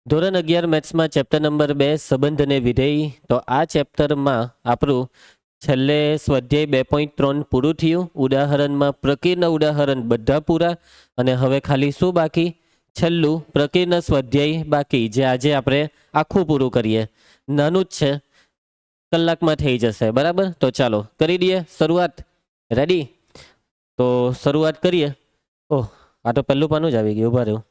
ધોરણ 11 મેથ્સમાં chapter number 2 સંબંધ અને વિધેય. તો આ ચેપ્ટરમાં આપણું છેલ્લે સ્વાધ્યાય 2.3 પૂરું થયું. ઉદાહરણમાં પ્રકીર્ણ ઉદાહરણ બધા પૂરા અને હવે ખાલી શું બાકી? છેલ્લું પ્રકીર્ણ સ્વાધ્યાય બાકી, જે આજે આપણે આખું પૂરું કરીએ. નાનું જ છે, કલાકમાં થઈ જશે. બરાબર, તો ચાલો કરી દઈએ શરૂઆત. રેડી? તો શરૂઆત કરીએ. ઓહ, આ તો પહેલું પાનું જ આવી ગયું. ઉભા રહ્યું.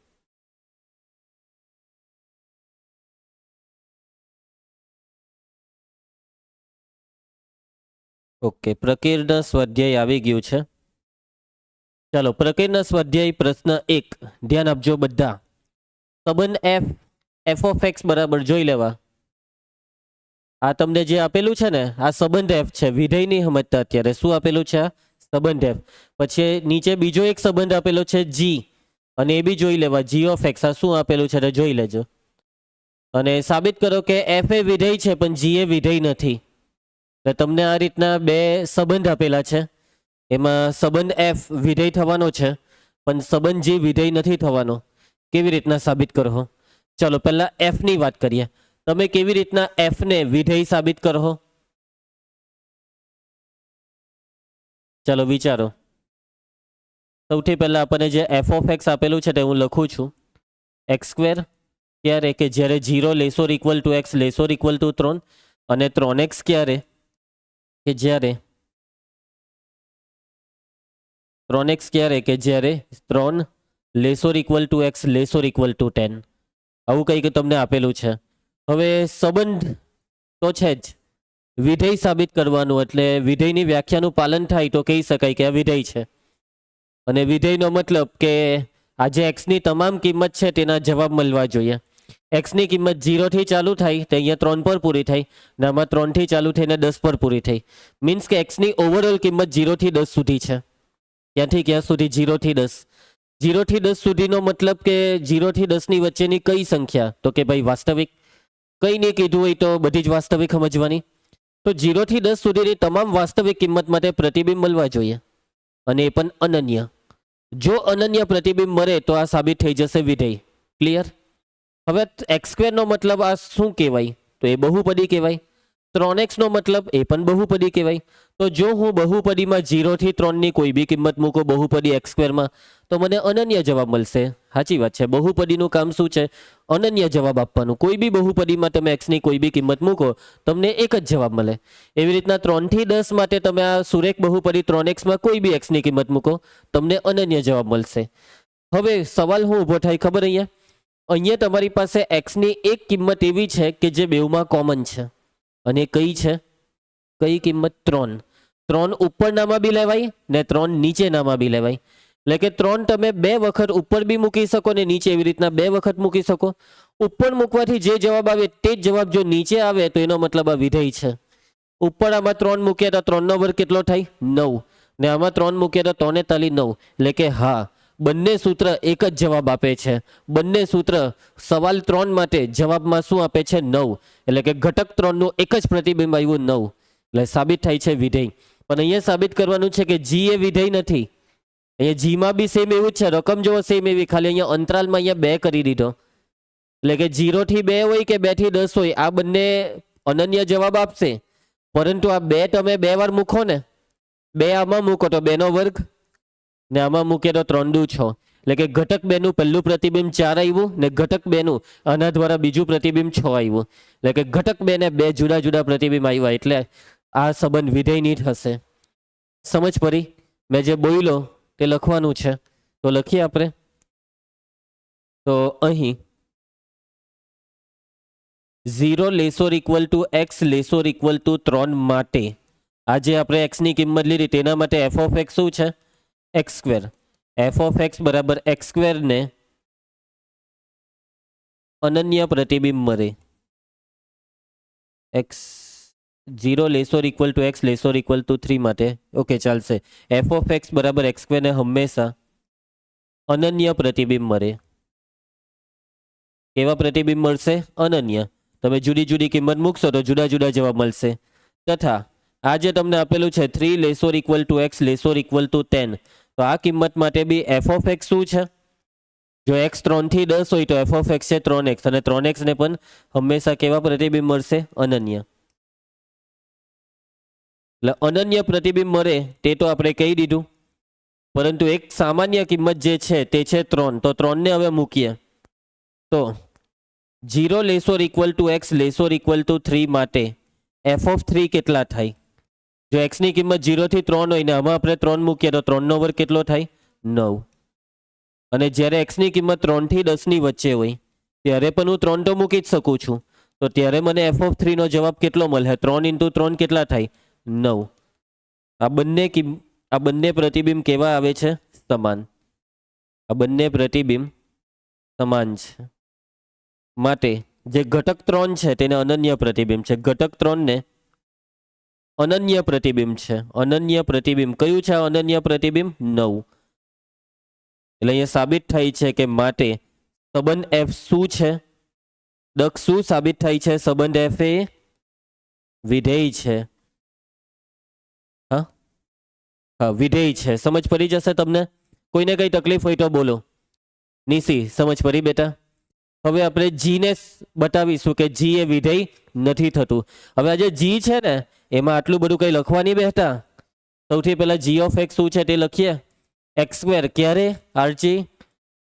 ઓકે, પ્રકીર્ણ સ્વાધ્યાય આવી ગયું છે. ચાલો, પ્રકીર્ણ સ્વાધ્યાય પ્રશ્ન 1 ધ્યાન આપજો બધા. સંબંધ એફ ઓફ એક્સ બરાબર જોઈ લેવા. આ તમને જે આપેલું છે ને, આ સંબંધ એફ છે. વિધેય નહીં સમજતા અત્યારે. શું આપેલું છે? આ સંબંધ એફ. પછી નીચે બીજો એક સંબંધ આપેલો છે જી, અને એ બી જોઈ લેવા. જી ઓફ એક્સ આ શું આપેલું છે જોઈ લેજો. અને સાબિત કરો કે એફ એ વિધેય છે પણ જી એ વિધેય નથી. તો તમને આ રીતના બે સંબંધ આપેલા છે. એમાં સંબંધ એફ વિધેય થવાનો છે પણ સંબંધ જી વિધેય નથી થવાનો. કેવી રીતના સાબિત કરો? ચલો પહેલા એફ ની વાત કરીએ. તમે કેવી રીતના એફ ને વિધેય સાબિત કરો? ચલો વિચારો. સૌથી પહેલા આપણને જે એફ ઓફ એક્સ આપેલું છે તે હું લખું છું. એક્સ સ્ક્વેર ક્યારે? કે જ્યારે 0 less or equal to X less or equal to 3. અને 3x ક્યારે? કે જ્યારે 3x ક્યારે? કે જ્યારે 3 less or equal to X less or equal to 10. આવું કંઈક તમને આપેલું છે. હવે સંબંધ તો છે જ, વિધેય સાબિત કરવાનું, એટલે વિધેયની વ્યાખ્યાનું પાલન થાય તો કહી શકાય કે આ વિધેય છે. અને વિધેયનો મતલબ કે આ જે એક્સની તમામ કિંમત છે તેના જવાબ મળવા જોઈએ. એક્સની કિંમત 0 થી ચાલુ થાય તો અહીંયા 3 પર પૂરી થઈ, ને આમાં 3 થી ચાલુ થઈને 10 પર પૂરી થઈ. મીન્સ કે એક્સની ઓવરઓલ કિંમત 0 થી 10 સુધી છે. ક્યાંથી ક્યાં સુધી? 0 થી 10. 0 થી 10 સુધીનો મતલબ કે 0 થી 10 ની વચ્ચેની કઈ સંખ્યા? તો કે ભાઈ વાસ્તવિક. કઈ નહીં કીધું હોય તો બધી જ વાસ્તવિક સમજવાની. તો 0 થી 10 સુધીની તમામ વાસ્તવિક કિંમત માટે પ્રતિબિંબ મળવા જોઈએ, અને એ પણ અનન્ય. જો અનન્ય પ્રતિબિંબ મળે તો આ સાબિત થઈ જશે વિધેય. ક્લિયર? હવે એક્સ સ્ક્વેરનો મતલબ આ શું કહેવાય? તો એ બહુપદી કહેવાય. 3x નો મતલબ એ પણ બહુપદી કહેવાય. તો જો હું બહુપદીમાં 0 થી 3 ની કોઈ બી કિંમત મૂકો બહુપદી એક્સ સ્ક્વેરમાં, તો મને અનન્ય જવાબ મળશે. સાચી વાત છે. બહુપદીનું કામ શું છે? અનન્ય જવાબ આપવાનું. કોઈ બી બહુપદીમાં તમે એક્સની કોઈ બી કિંમત મૂકો તમને એક જ જવાબ મળે. એવી રીતના 3 થી 10 માટે તમે આ સુરેખ બહુપદી 3xમાં કોઈ બી એક્સની કિંમત મૂકો તમને અનન્ય જવાબ મળશે. હવે સવાલ શું ઊભો થાય ખબર? અહીંયા તમારી પાસે એક્સની એક કિંમત એવી છે કે જે બેઉમાં કોમન છે. અને કઈ છે? કઈ કિંમત? 3. 3 ઉપરનામાં બી લેવાય ને 3 નીચેનામાં બી લેવાય. એટલે કે 3 તમે 2 વખત ઉપર બી મૂકી શકો ને નીચે એવી રીતના 2 વખત મૂકી શકો. ઉપર મૂકવાથી જે જવાબ આવે તે જ જવાબ જો નીચે આવે તો એનો મતલબ આ વિધેય છે. ઉપર આમાં 3 મૂક્યા તો 3 નો વર્ગ કેટલો થાય? 9. ને આમાં 3 મૂક્યા તો 3 તાલી 9. એટલે કે હા, બંને સૂત્ર એક જ જવાબ આપે છે. બંને સૂત્ર સવાલ 3 માટે જવાબમાં શું આપે છે? 9. એટલે કે ઘટક 3 નું એક જ પ્રતિબિંબ આવ્યું 9. એટલે સાબિત થાય છે વિધેય. પણ અહીંયા સાબિત કરવાનું છે કે જી એ વિધેય નથી. અહીંયા જીમાં બી સેમ એવું જ છે. રકમ જોવો સેમ એવી, ખાલી અહીંયા અંતરાલમાં અહીંયા 2 કરી દીધો. એટલે કે 0 થી 2 હોય કે 2 થી 10 હોય, આ બંને અનન્ય જવાબ આપશે. પરંતુ આ 2 તમે 2 વાર મૂકો ને, 2 આમાં મૂકો તો 2 નો વર્ગ, ને આમાં મૂકે તો 3 દુ 6. એટલે કે ઘટક 2 નું પહેલું પ્રતિબિંબ 4 આવ્યું ને ઘટક 2 નું આના દ્વારા બીજું પ્રતિબિંબ 6 આવ્યું. એટલે કે ઘટક 2 ને 2 જુદા જુદા પ્રતિબિંબ આવ્યા. એટલે આ સંબંધ વિધેય નહીં થશે. સમજ પડી? મેં જે બોલ્યો તે લખવાનું છે, તો લખીએ આપણે. તો અહીં 0 less or equal to X less or equal to 3 માટે આજે આપણે એક્સની કિંમત લીધી તેના માટે એફ ઓફ એક્સ શું છે? X square. F of X બરાબર એક્સ સ્ક્વેર ને અનન્ય પ્રતિબિંબ મળે. X 0 less or equal to X less or equal to 3 માટે ઓકે ચાલશે. એફ ઓફ એક્સ બરાબર એક્સ સ્ક્વેર ને હંમેશા અનન્ય પ્રતિબિંબ મળે. કેવા પ્રતિબિંબ મળશે? અનન્ય. તમે જુદી જુદી કિંમત મૂકશો તો જુદા જુદા જવાબ મળશે. તથા આ જે તમને આપેલું છે 3 less or equal to X less or equal to 10, તો આ કિંમત માટે બી એફ ઓફ એક્સ શું છે? જો x 3 થી 10 હોય તો f ઓફ x છે 3x અને 3x ને પણ હંમેશા કેવા પ્રતિબિંબ મળશે? અનન્ય. એટલે અનન્ય પ્રતિબિંબ મળે તે તો આપણે કહી દીધું, પરંતુ એક સામાન્ય કિંમત જે છે તે છે 3. તો 3 ને હવે મૂકીએ તો 0 less or equal to x less or equal to 3 માટે f ઓફ 3 કેટલા થાય? જો x ની કિંમત 0 થી 3 હોય ને આમાં આપણે 3 મૂકીએ તો 3 નો વર્ગ કેટલો થાય? 9. અને જ્યારે x ની કિંમત 3 થી 10 ની વચ્ચે હોય ત્યારે પણ હું 3 તો મૂકી જ શકું છું. તો ત્યારે મને f ઓફ 3 નો જવાબ કેટલો મળે? 3 ઇન્ટુ 3 કેટલા થાય? 9. આ બંને પ્રતિબિંબ કેવા આવે છે? સમાન. આ બંને પ્રતિબિંબ સમાન છે. માટે જે ઘટક 3 છે તેને અનન્ય પ્રતિબિંબ છે. ઘટક 3 ને અનન્ય પ્રતિબિંબ છે. અનન્ય પ્રતિબિંબ કયું છે? અનન્ય પ્રતિબિંબ 9. એટલે અહીંયા સાબિત થાય છે કે માટે સંબંધ f શું છે? દક્ષ શું સાબિત થાય છે? સંબંધ f એ વિધેય છે. હા, વિધેય છે. સમજ પડી જશે તમને? કોઈને કઈ તકલીફ હોય તો બોલો. નિશી, સમજ પડી બેટા? હવે આપણે જી ને બતાવીશું કે જી એ વિધેય નથી થતું. હવે આ જે જી છે ને એમાં આટલું બધું કઈ લખવા નહીં બેસતા. સૌથી પહેલા જી ઓફ એક્સ શું છે તે લખીએ. એક્સ સ્ક્વેર ક્યારે? આરજી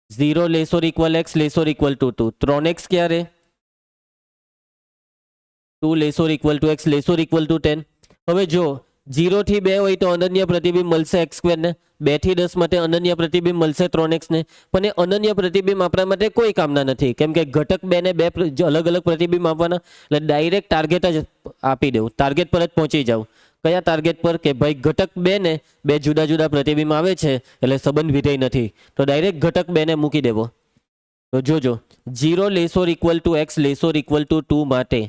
0 less or equal X less or equal to 2. 3x ક્યારે? 2 less or equal to X less or equal to 10. હવે જો 0 થી 2 હોય તો અનન્ય પ્રતિબિંબ મળશે એક્સ સ્ક્વેર ને. 2 થી 10 માટે અનન્ય પ્રતિબિંબ મળશે 3x ને. પણ એ અનન્ય પ્રતિબિંબ આપણા માટે કોઈ કામના નથી, કેમ કે ઘટક 2 ને 2 અલગ અલગ પ્રતિબિંબ આપવાના. એટલે ડાયરેક્ટ ટાર્ગેટ જ આપી દેવું, ટાર્ગેટ પર જ પહોંચી જાવ. કયા ટાર્ગેટ પર? કે ભાઈ ઘટક 2 ને 2 જુદા જુદા પ્રતિબિંબ આવે છે એટલે સંબંધ વિધેય નથી, તો ડાયરેક્ટ ઘટક 2 ને મૂકી દેવો. તો જોજો 0 less or equal to X less or equal to 2 માટે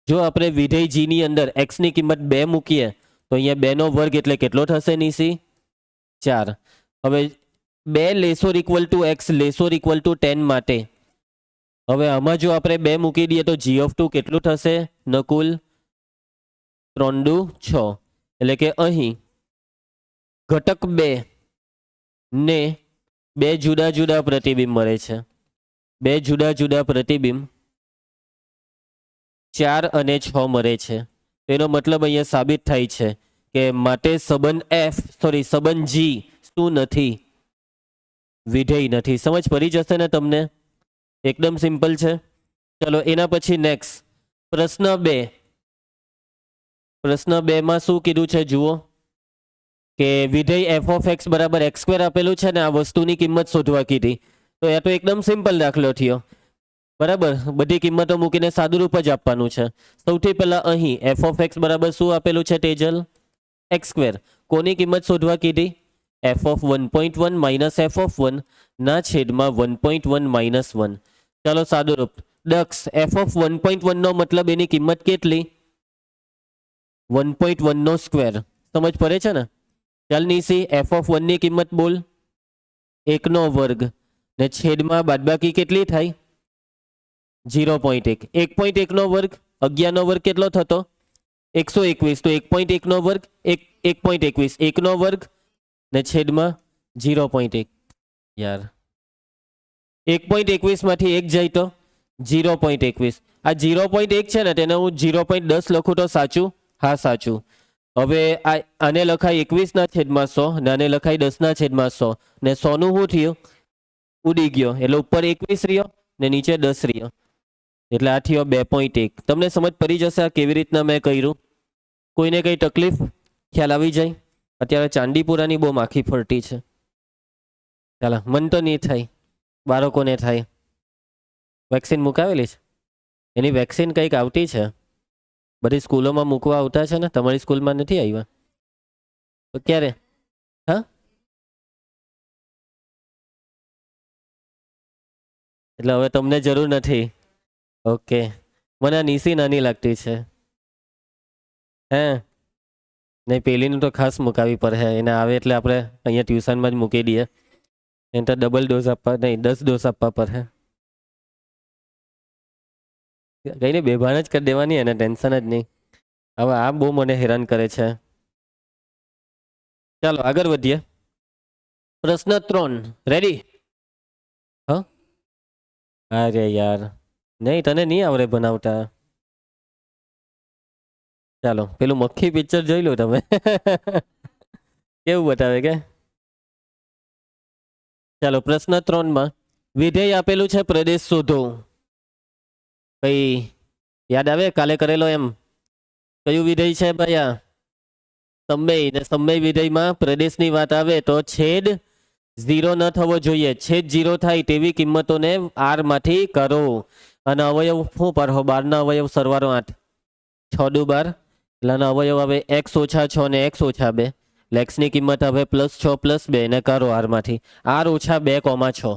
જો આપણે વિધેય જી ની અંદર x ની કિંમત 2 મૂકીએ તો અહીંયા 2 નો વર્ગ એટલે કેટલો થશે નિશી? 4. હવે 2 less or equal to X less or equal to 10 માટે હવે આમાં જો આપણે 2 મૂકી દઈએ તો g ઓફ 2 કેટલું થશે? નકુલ 3 દુ 6. એટલે કે અહીં ઘટક 2 ને 2 જુદા જુદા પ્રતિબિંબ મળે છે. 2 જુદા જુદા પ્રતિબિંબ 4 અને 6 મળે છે. તેનો મતલબ અહીંયા સાબિત થાય છે કે માટે સંબંધ જી શું નથી? વિધેય નથી. સમજ પડી જશે ને તમને? એકદમ સિમ્પલ છે. ચલો એના પછી નેક્સ્ટ પ્રશ્ન 2. પ્રશ્ન 2 માં શું કીધું છે જુઓ કે વિધેય f ઓફ x બરાબર x સ્ક્વેર આપેલું છે ને આ વસ્તુની કિંમત શોધવા કીધી. તો એ તો એકદમ સિમ્પલ દાખલો થયો. બરાબર, બધી કિંમતો મૂકીને સાદુરૂપ જ આપવાનું છે. સૌથી પહેલા અહીં f ઓફ x બરાબર શું આપેલું છે તેજલ? x square. કોની કિંમત શોધવા કીધી? f of 1.1 minus f of 1 ના છેદમાં 1.1 માઇનસ 1. ચાલો સાદુરૂપ. દક્ષ f ઓફ 1.1 નો મતલબ એની કિંમત કેટલી? 1.1 નો સ્ક્વેર. સમજ પડે છે ને? ચાલ નિશી f ઓફ 1 ની કિંમત બોલ. 1 નો વર્ગ ને છેદમાં બાદબાકી કેટલી થાય? 0.1. 1.1 નો વર્ગ 11 નો વર્ગ કેટલો થતો? 121. તો 1.1 નો વર્ગ 1.21. 1 નો વર્ગ ને છેદમાં 0.1. યાર 1.21 માંથી 1 જાય તો 0.21. આ 0.1 છે ને તેને હું 0.10 લખું તો સાચું? હા સાચું. હવે આને લખાય 21 ના છેદમાં 100 ને આને લખાય 10 ના છેદમાં 100 ને 100 નું શું થયું? ઉડી ગયો. એટલે ઉપર 21 રહ્યો ને નીચે 10 રહ્યો. એટલે આ થયો 2.1. તમને સમજ પડી જશે આ કેવી રીતના મેં કર્યું? કોઈને કઈ તકલીફ ખ્યાલ આવી જાય? અત્યારે ચાંદીપુરાની બહુ માખી ફરતી છે. ચાલો, મન તો નહીં થાય, બાળકોને થાય. વેક્સિન મુકાવેલી છે? એની વેક્સિન કંઈક આવતી છે, બધી સ્કૂલોમાં મૂકવા આવતા છે ને. તમારી સ્કૂલમાં નથી આવ્યા તો ક્યારે? હા, એટલે હવે તમને જરૂર નથી. ઓકે, મને આ નીસી નાની લાગતી છે. હે નહીં, પેલીનું તો ખાસ મુકાવી પડે. એને આવે એટલે આપણે અહીંયા ટ્યુશનમાં જ મૂકી દઈએ. એને તો ડબલ ડોઝ આપવા નહીં, 10 ડોઝ આપવા પડે. કઈ નહીં, બેભાન જ કરી દેવાની, એને ટેન્શન જ નહીં. હવે આ બહુ મને હેરાન કરે છે. ચાલો આગળ વધીએ. પ્રશ્ન 3 રેડી? હા, અરે યાર, નહીં તને નહીં આવડે બનાવતા. ચાલો પેલું મક્ખી પિક્ચર જોઈ લો તમે. કેવું બતાવે કે. ચાલો પ્રશ્ન 3 માં વિધેય આપેલું છે પ્રદેશ શોધો. કઈ યાદ આવે કાલે કરેલો એમ? કયું વિધેય છે ભાઈ આ? સમય. ને સમય વિધેયમાં પ્રદેશની વાત આવે તો છેદ 0 ન થવો જોઈએ. છેદ 0 થાય તેવી કિંમતોને આર માંથી કરો. અને અવયવ શું પાડો? 12 ના અવયવ સરવાળો 8, 6 દુ 12, એટલે અવયવ આવે x ઓછા 6 ને x ઓછા 2. એટલે x ની કિંમત હવે +6 +2 ને કરો આર માંથી. r ઓછા 2,6.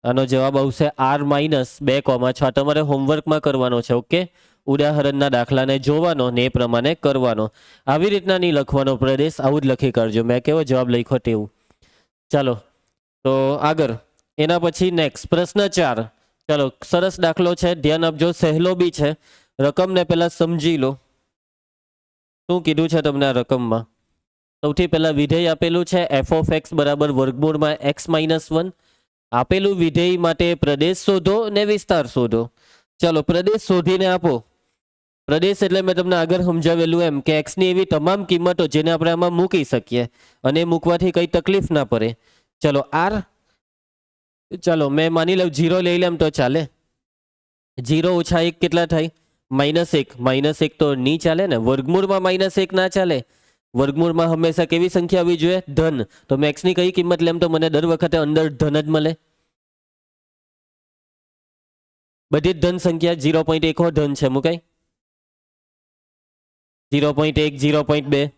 આનો જવાબ આવશે r - 2,6. તમારે હોમવર્કમાં કરવાનો છે. ઓકે, ઉદાહરણના દાખલાને જોવાનો ને એ પ્રમાણે કરવાનો. આવી રીતના નહીં લખવાનો પ્રદેશ, આવું જ લખી કરજો. મેં કેવો જવાબ લખ્યો તેવું. ચાલો તો આગળ એના પછી નેક્સ્ટ પ્રશ્ન 4. ચાલો સરસ દાખલો છે, ધ્યાન આપજો. સહેલો બી છે. રકમને પહેલા સમજી લો. શું કીધું છે તમને આ રકમમાં? સૌથી પહેલા વિધેય આપેલું છે f(x) = વર્ગમૂળમાં x - 1. આપેલું વિધેય માટે પ્રદેશ શોધો ને વિસ્તાર શોધો. ચાલો પ્રદેશ શોધીને આપો. પ્રદેશ એટલે મેં તમને આગળ સમજાવેલું એમ કે x ની એવી તમામ કિંમતો જેને આપણે આમાં મૂકી શકીએ અને મૂકવાથી કઈ તકલીફ ના પડે. ચલો r, ચાલો મેં માની લઉં 0 લઈ લેમ તો ચાલે. 0 ઓછા 1 કેટલા થાય? -1. -1 તો નહીં ચાલે ને. વર્ગમૂળમાં -1 ના ચાલે. વર્ગમૂળમાં હંમેશા કેવી સંખ્યા આવી જોઈએ? ધન. તો મેં x ની કઈ કિંમત લેમ તો મને દર વખતે અંદર ધન જ મળે. બધી જ ધન સંખ્યા 0.1 ધન છે, મુકાય 0.1, 0.2.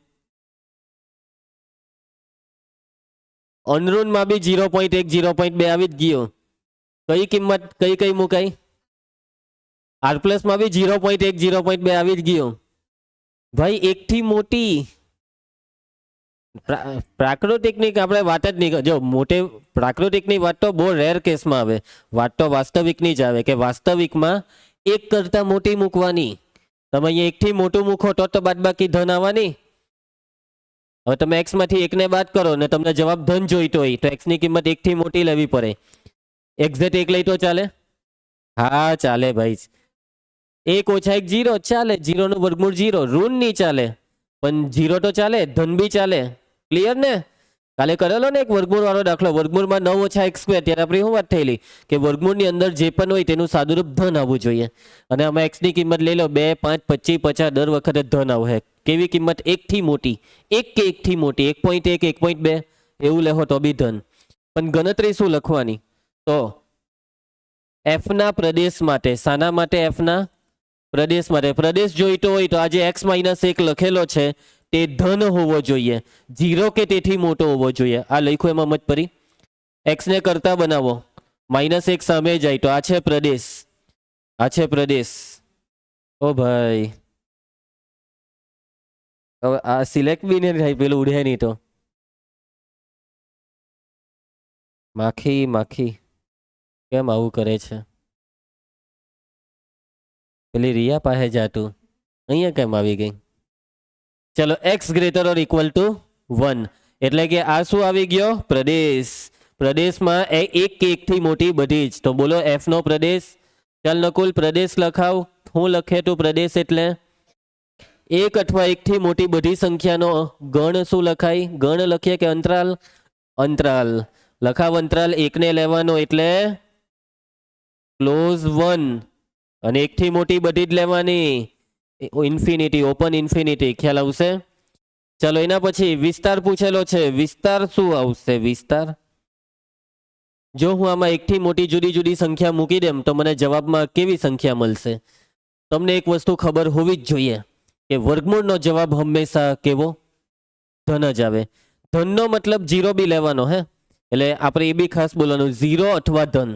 અનઋણમાં બી 0.1, 0.2 આવી જ ગયો. કઈ કિંમત કઈ મુકાય? r પ્લસમાં બી 0.1, 0.2 આવી જ ગયો. ભાઈ એકથી મોટી પ્રાકૃતિકની આપણે વાત જ નહીં. જો મોટે પ્રાકૃતિકની વાત તો બહુ રેર કેસમાં આવે. વાત તો વાસ્તવિકની જ આવે કે વાસ્તવિકમાં એક કરતા મોટી મૂકવાની. તમે અહીંયા એકથી મોટું મૂકો તો બાદબાકી ધન આવવાની. હવે તમે x માંથી એકને બાદ કરો ને તમને જવાબ ધન જોઈતો હોય તો x ની કિંમત 1 થી મોટી લેવી પડે. એક્ઝેક્ટ 1 લઈ તો ચાલે? હા ચાલે ભાઈ. 1 ઓછા 1 0 ચાલે. 0 નું વર્ગમૂળ 0. ઋણ નહીં ચાલે પણ 0 તો ચાલે, ધન બી ચાલે. ક્લિયર ને? કાલે કરેલો ને એક વર્ગમૂળ વાળો દાખલો. વર્ગમૂળમાં 9 ઓછા 1². ત્યારે આપણી શું વાત થયેલી કે વર્ગમૂળની અંદર જે પણ હોય તેનું સાદુરૂપ ધન આવવું જોઈએ. અને આમાં x ની કિંમત લઈ લો 2, 5, 25, 50. દર વખતે ધન આવે. કેવી કિંમત? 1 થી મોટી. 1 કે 1 થી મોટી 1.1, 1.2 એવું લેહો તો બી ધન. પણ ગણતરી શું લખવાની? તો f ના પ્રદેશ માટે. શાના માટે? f ના પ્રદેશ માટે. પ્રદેશ જોઈતો હોય તો આજે x - 1 લખેલો છે તે ધન હોવો જોઈએ. 0 કે તેથી મોટો હોવો જોઈએ. આ લખ્યું એમાં મત પડી. x ને કરતા બનાવો. -1 સામે જાય તો આ છે પ્રદેશ. આ છે પ્રદેશ. ઓ ભાઈ હવે આ સિલેક્ટ બી નહીં થાય. પેલું ઉડે નહીં તો માખી કેમ આવું કરે છે? પેલી રિયા પાસે જાતું અહીંયા કેમ આવી ગઈ? ચલો x > 1 એટલે કે આ શું આવી ગયો? પ્રદેશ. પ્રદેશમાં એક કે એકથી મોટી બધી જ. તો બોલો f નો પ્રદેશ. ચાલ નકુલ પ્રદેશ લખાવ. હું લખે તું પ્રદેશ એટલે એક અથવા એકથી મોટી બધી સંખ્યાનો ગણ. શું લખાય? ગણ લખીએ કે અંતરાલ? અંતરાલ લખાવ. અંતરાલ 1 ને લેવાનો એટલે ક્લોઝ 1 અને એકથી મોટી બધી જ લેવાની. Infinity, open infinity. ખ્યાલ આવશે? ચલો એના પછી વિસ્તાર પૂછેલો છે. વિસ્તાર શું આવશે? વિસ્તાર જો હું આમાં એકથી મોટી જુદી જુદી સંખ્યા મૂકી દેમ તો મને જવાબમાં કેવી સંખ્યા મળશે? તમને એક વસ્તુ ખબર હોવી જ જોઈએ કે વર્ગમૂળનો જવાબ હંમેશા કેવો? ધન જ આવે. ધનનો મતલબ 0 બી લેવાનો. હે એટલે આપણે એ બી ખાસ બોલવાનું 0 અથવા ધન.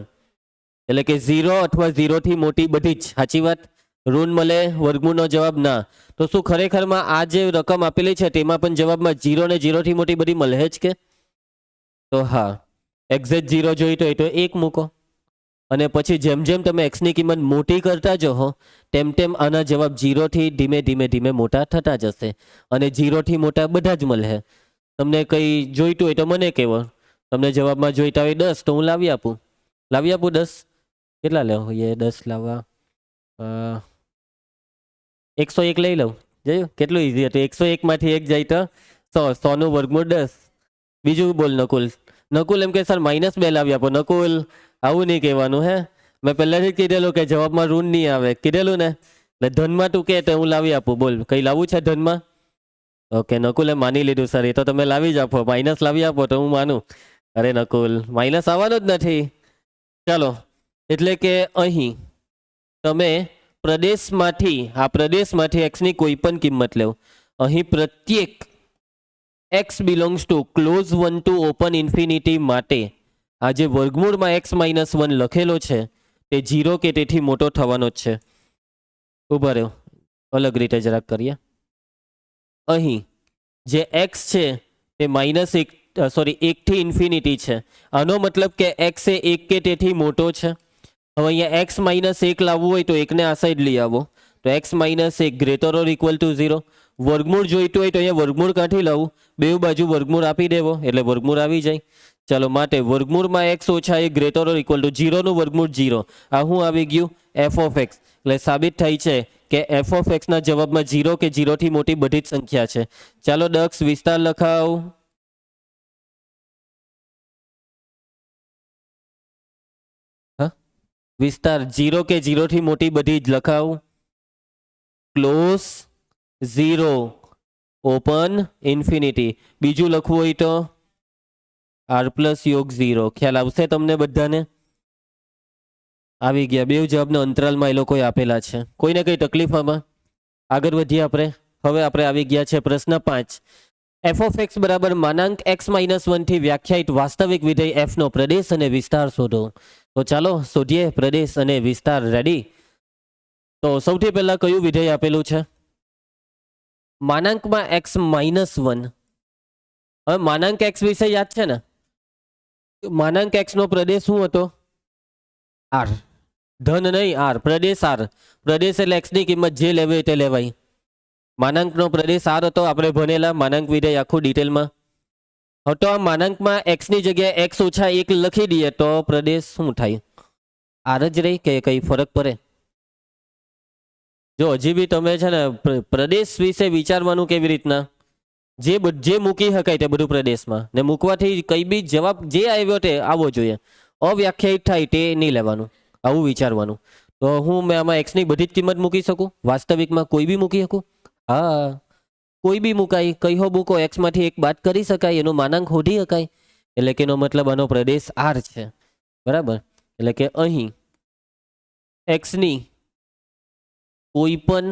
એટલે કે 0 અથવા 0 થી મોટી બધી જ. સાચી વાત? ઋણ મળે વર્ગમૂળનો જવાબ ના. તો શું ખરેખરમાં આ જે રકમ આપેલી છે તેમાં પણ જવાબમાં 0 ને 0 થી મોટી બધી મળે જ કે? તો હા, એક્ઝેક્ટ 0 જોઈતો હોય તો 1 મૂકો. અને પછી જેમ જેમ તમે x ની કિંમત મોટી કરતા જશો તેમ તેમ આના જવાબ 0 થી ધીમે ધીમે ધીમે મોટા થતા જશે. અને 0 થી મોટા બધા જ મળે. તમને કંઈ જોઈતું હોય તો મને કહેવો. તમને જવાબમાં જોઈતા હોય 10 તો હું લાવી આપું. 10 કેટલા લેવો એ 10 લાવવા 101 લઈ લઉં. જોયું કેટલું ઈઝી હતું. 101 માંથી 1 જાય તો 100. 100 નું વર્ગમૂળ 10. બીજું બોલ નકુલ. નકુલ એમ કે સર -2 લાવી આપો. નકુલ આવું નહીં કહેવાનું હે. મેં પહેલાથી જ કીધેલું કે જવાબમાં ઋણ નહીં આવે. કીધેલું ને એટલે ધનમાં તું કે તો હું લાવી આપું. બોલ કઈ લાવવું છે ધનમાં? ઓકે નકુલે માની લીધું સર. એ તો તમે લાવી જ આપો. માઇનસ લાવી આપો તો હું માનું. અરે નકુલ માઇનસ આવવાનું જ નથી. ચાલો એટલે કે અહીં તમે પ્રદેશમાંથી એક્સની કોઈ પણ કિંમત લેવો. અહીં પ્રત્યેક x belongs to close 1 to open infinity માટે આ જે વર્ગમૂળમાં x-1 લખેલો છે તે 0 કે તેથી મોટો થવાનો જ છે. ઉભા રહ્યો અલગ રીતે જરાક કરીએ. અહીં જે x છે તે -1 થી ઇન્ફિનિટી છે. આનો મતલબ કે x એ 1 કે તેથી મોટો છે. હવે અહીંયા x-1 લાવવું હોય તો એકને આ સાઈડ લઈ આવો તો x-1 greater or equal to 0. વર્ગમૂળ જોઈતું હોય તો અહીંયા વર્ગમૂળ કાઢી લાવું. બે બાજુ વર્ગમૂળ આપી દેવો એટલે વર્ગમૂળ આવી જાય. ચાલો માટે વર્ગમૂળમાં x ઓછા 1 ગ્રેટર ઓર ઇક્વલ ટુ 0 નું વર્ગમૂળ 0. આ શું આવી ગયું? f of x. એટલે સાબિત થાય છે કે f ઓફ x ના જવાબમાં 0 કે 0 થી મોટી બધી જ સંખ્યા છે. ચાલો દક્ષ વિસ્તાર લખાવ. વિસ્તાર 0 કે 0 થી મોટી બધી જ લખાવ. Close 0 open infinity. બીજું લખવું હોય તો r પ્લસ યોગ 0. ખ્યાલ આવશે તમને બધાને? આવી ગયા. બે જવાબના અંતરાલમાં એ લોકોએ આપેલા છે. કોઈને કઈ તકલીફ આમાં? આગળ વધીએ આપણે. હવે આપણે આવી ગયા છે પ્રશ્ન 5. f ઓફ x બરાબર માનાંક x-1 થી વ્યાખ્યાયિત વાસ્તવિક વિધેય f નો પ્રદેશ અને વિસ્તાર શોધો. તો ચાલો શોધીએ પ્રદેશ અને વિસ્તાર. રેડી? તો સૌથી પહેલા કયું વિધેય આપેલું છે? માનાંકમાં x-1. હવે માનાંક x વિશે યાદ છે ને? માનાંક x નો પ્રદેશ શું હતો? r. ધન નહીં r. પ્રદેશ r. પ્રદેશ એટલે x ની કિંમત જે લેવી તે લેવાય. માનાંકનો પ્રદેશ r હતો. આપણે ભણેલા માનાંક વિધેય આખું ડિટેલમાં. તો આ માનાંકમાં x ની જગ્યાએ x ઓછા 1 લખી દઈએ તો પ્રદેશ શું થાય? r જ રહી કે કઈ ફરક પડે? જો હજી બી તમે છે ને પ્રદેશ વિશે વિચારવાનું કેવી રીતના, જે મૂકી શકાય તે બધું પ્રદેશમાં ને મૂકવાથી કઈ બી જવાબ જે આવ્યો તે આવવો જોઈએ. અવ્યાખ્યાયિત થાય તે નહીં લેવાનું, આવું વિચારવાનું. તો હું મેં આમાં એક્સની બધી જ કિંમત મૂકી શકું? વાસ્તવિકમાં કોઈ બી મૂકી શકું? હા કોઈ બી મુકાય. કયો મૂકો એક્સમાંથી એક બાદ કરી શકાય, એનો માનાંક શોધી શકાય. એટલે કે એનો મતલબ આનો પ્રદેશ r છે. બરાબર? એટલે કે અહીં એક્સની કોઈ પણ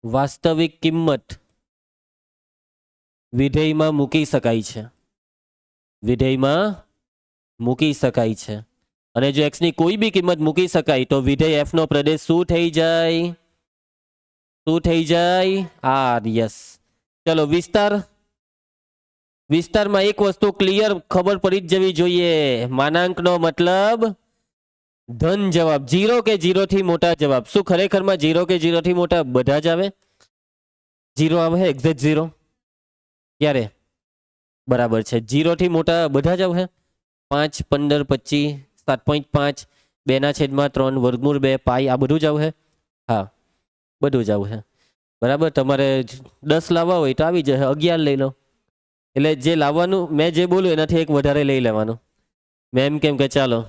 વાસ્તવિક કિંમત વિધેયમાં મૂકી શકાય છે. વિધેયમાં મૂકી શકાય છે. અને જો x ની કોઈ બી કિંમત મૂકી શકાય તો વિધેય f નો પ્રદેશ શું થઈ જાય? શું થઈ જાય? r. યસ. ચલો વિસ્તાર. વિસ્તારમાં એક વસ્તુ ક્લિયર ખબર પડી જ જવી જોઈએ. માનાંકનો મતલબ ધન જવાબ. 0 કે 0 થી મોટા જવાબ. શું ખરેખરમાં 0 કે 0 થી મોટા બધા જ આવે? 0 આવે? એક્ઝેક્ટ 0 ક્યારે? બરાબર છે. 0 થી મોટા બધા જ આવે. 5, 15, 25, 7.5, 2/3, વર્ગમૂળ 2, પાઈ, આ બધું જ આવે. હા બધું જ આવે. બરાબર. તમારે 10 લાવવા હોય તો આવી જશે. 11 લઈ લો. એટલે જે લાવવાનું મેં જે બોલું એનાથી એક વધારે લઈ લેવાનું. મેં એમ કેમ કે ચાલો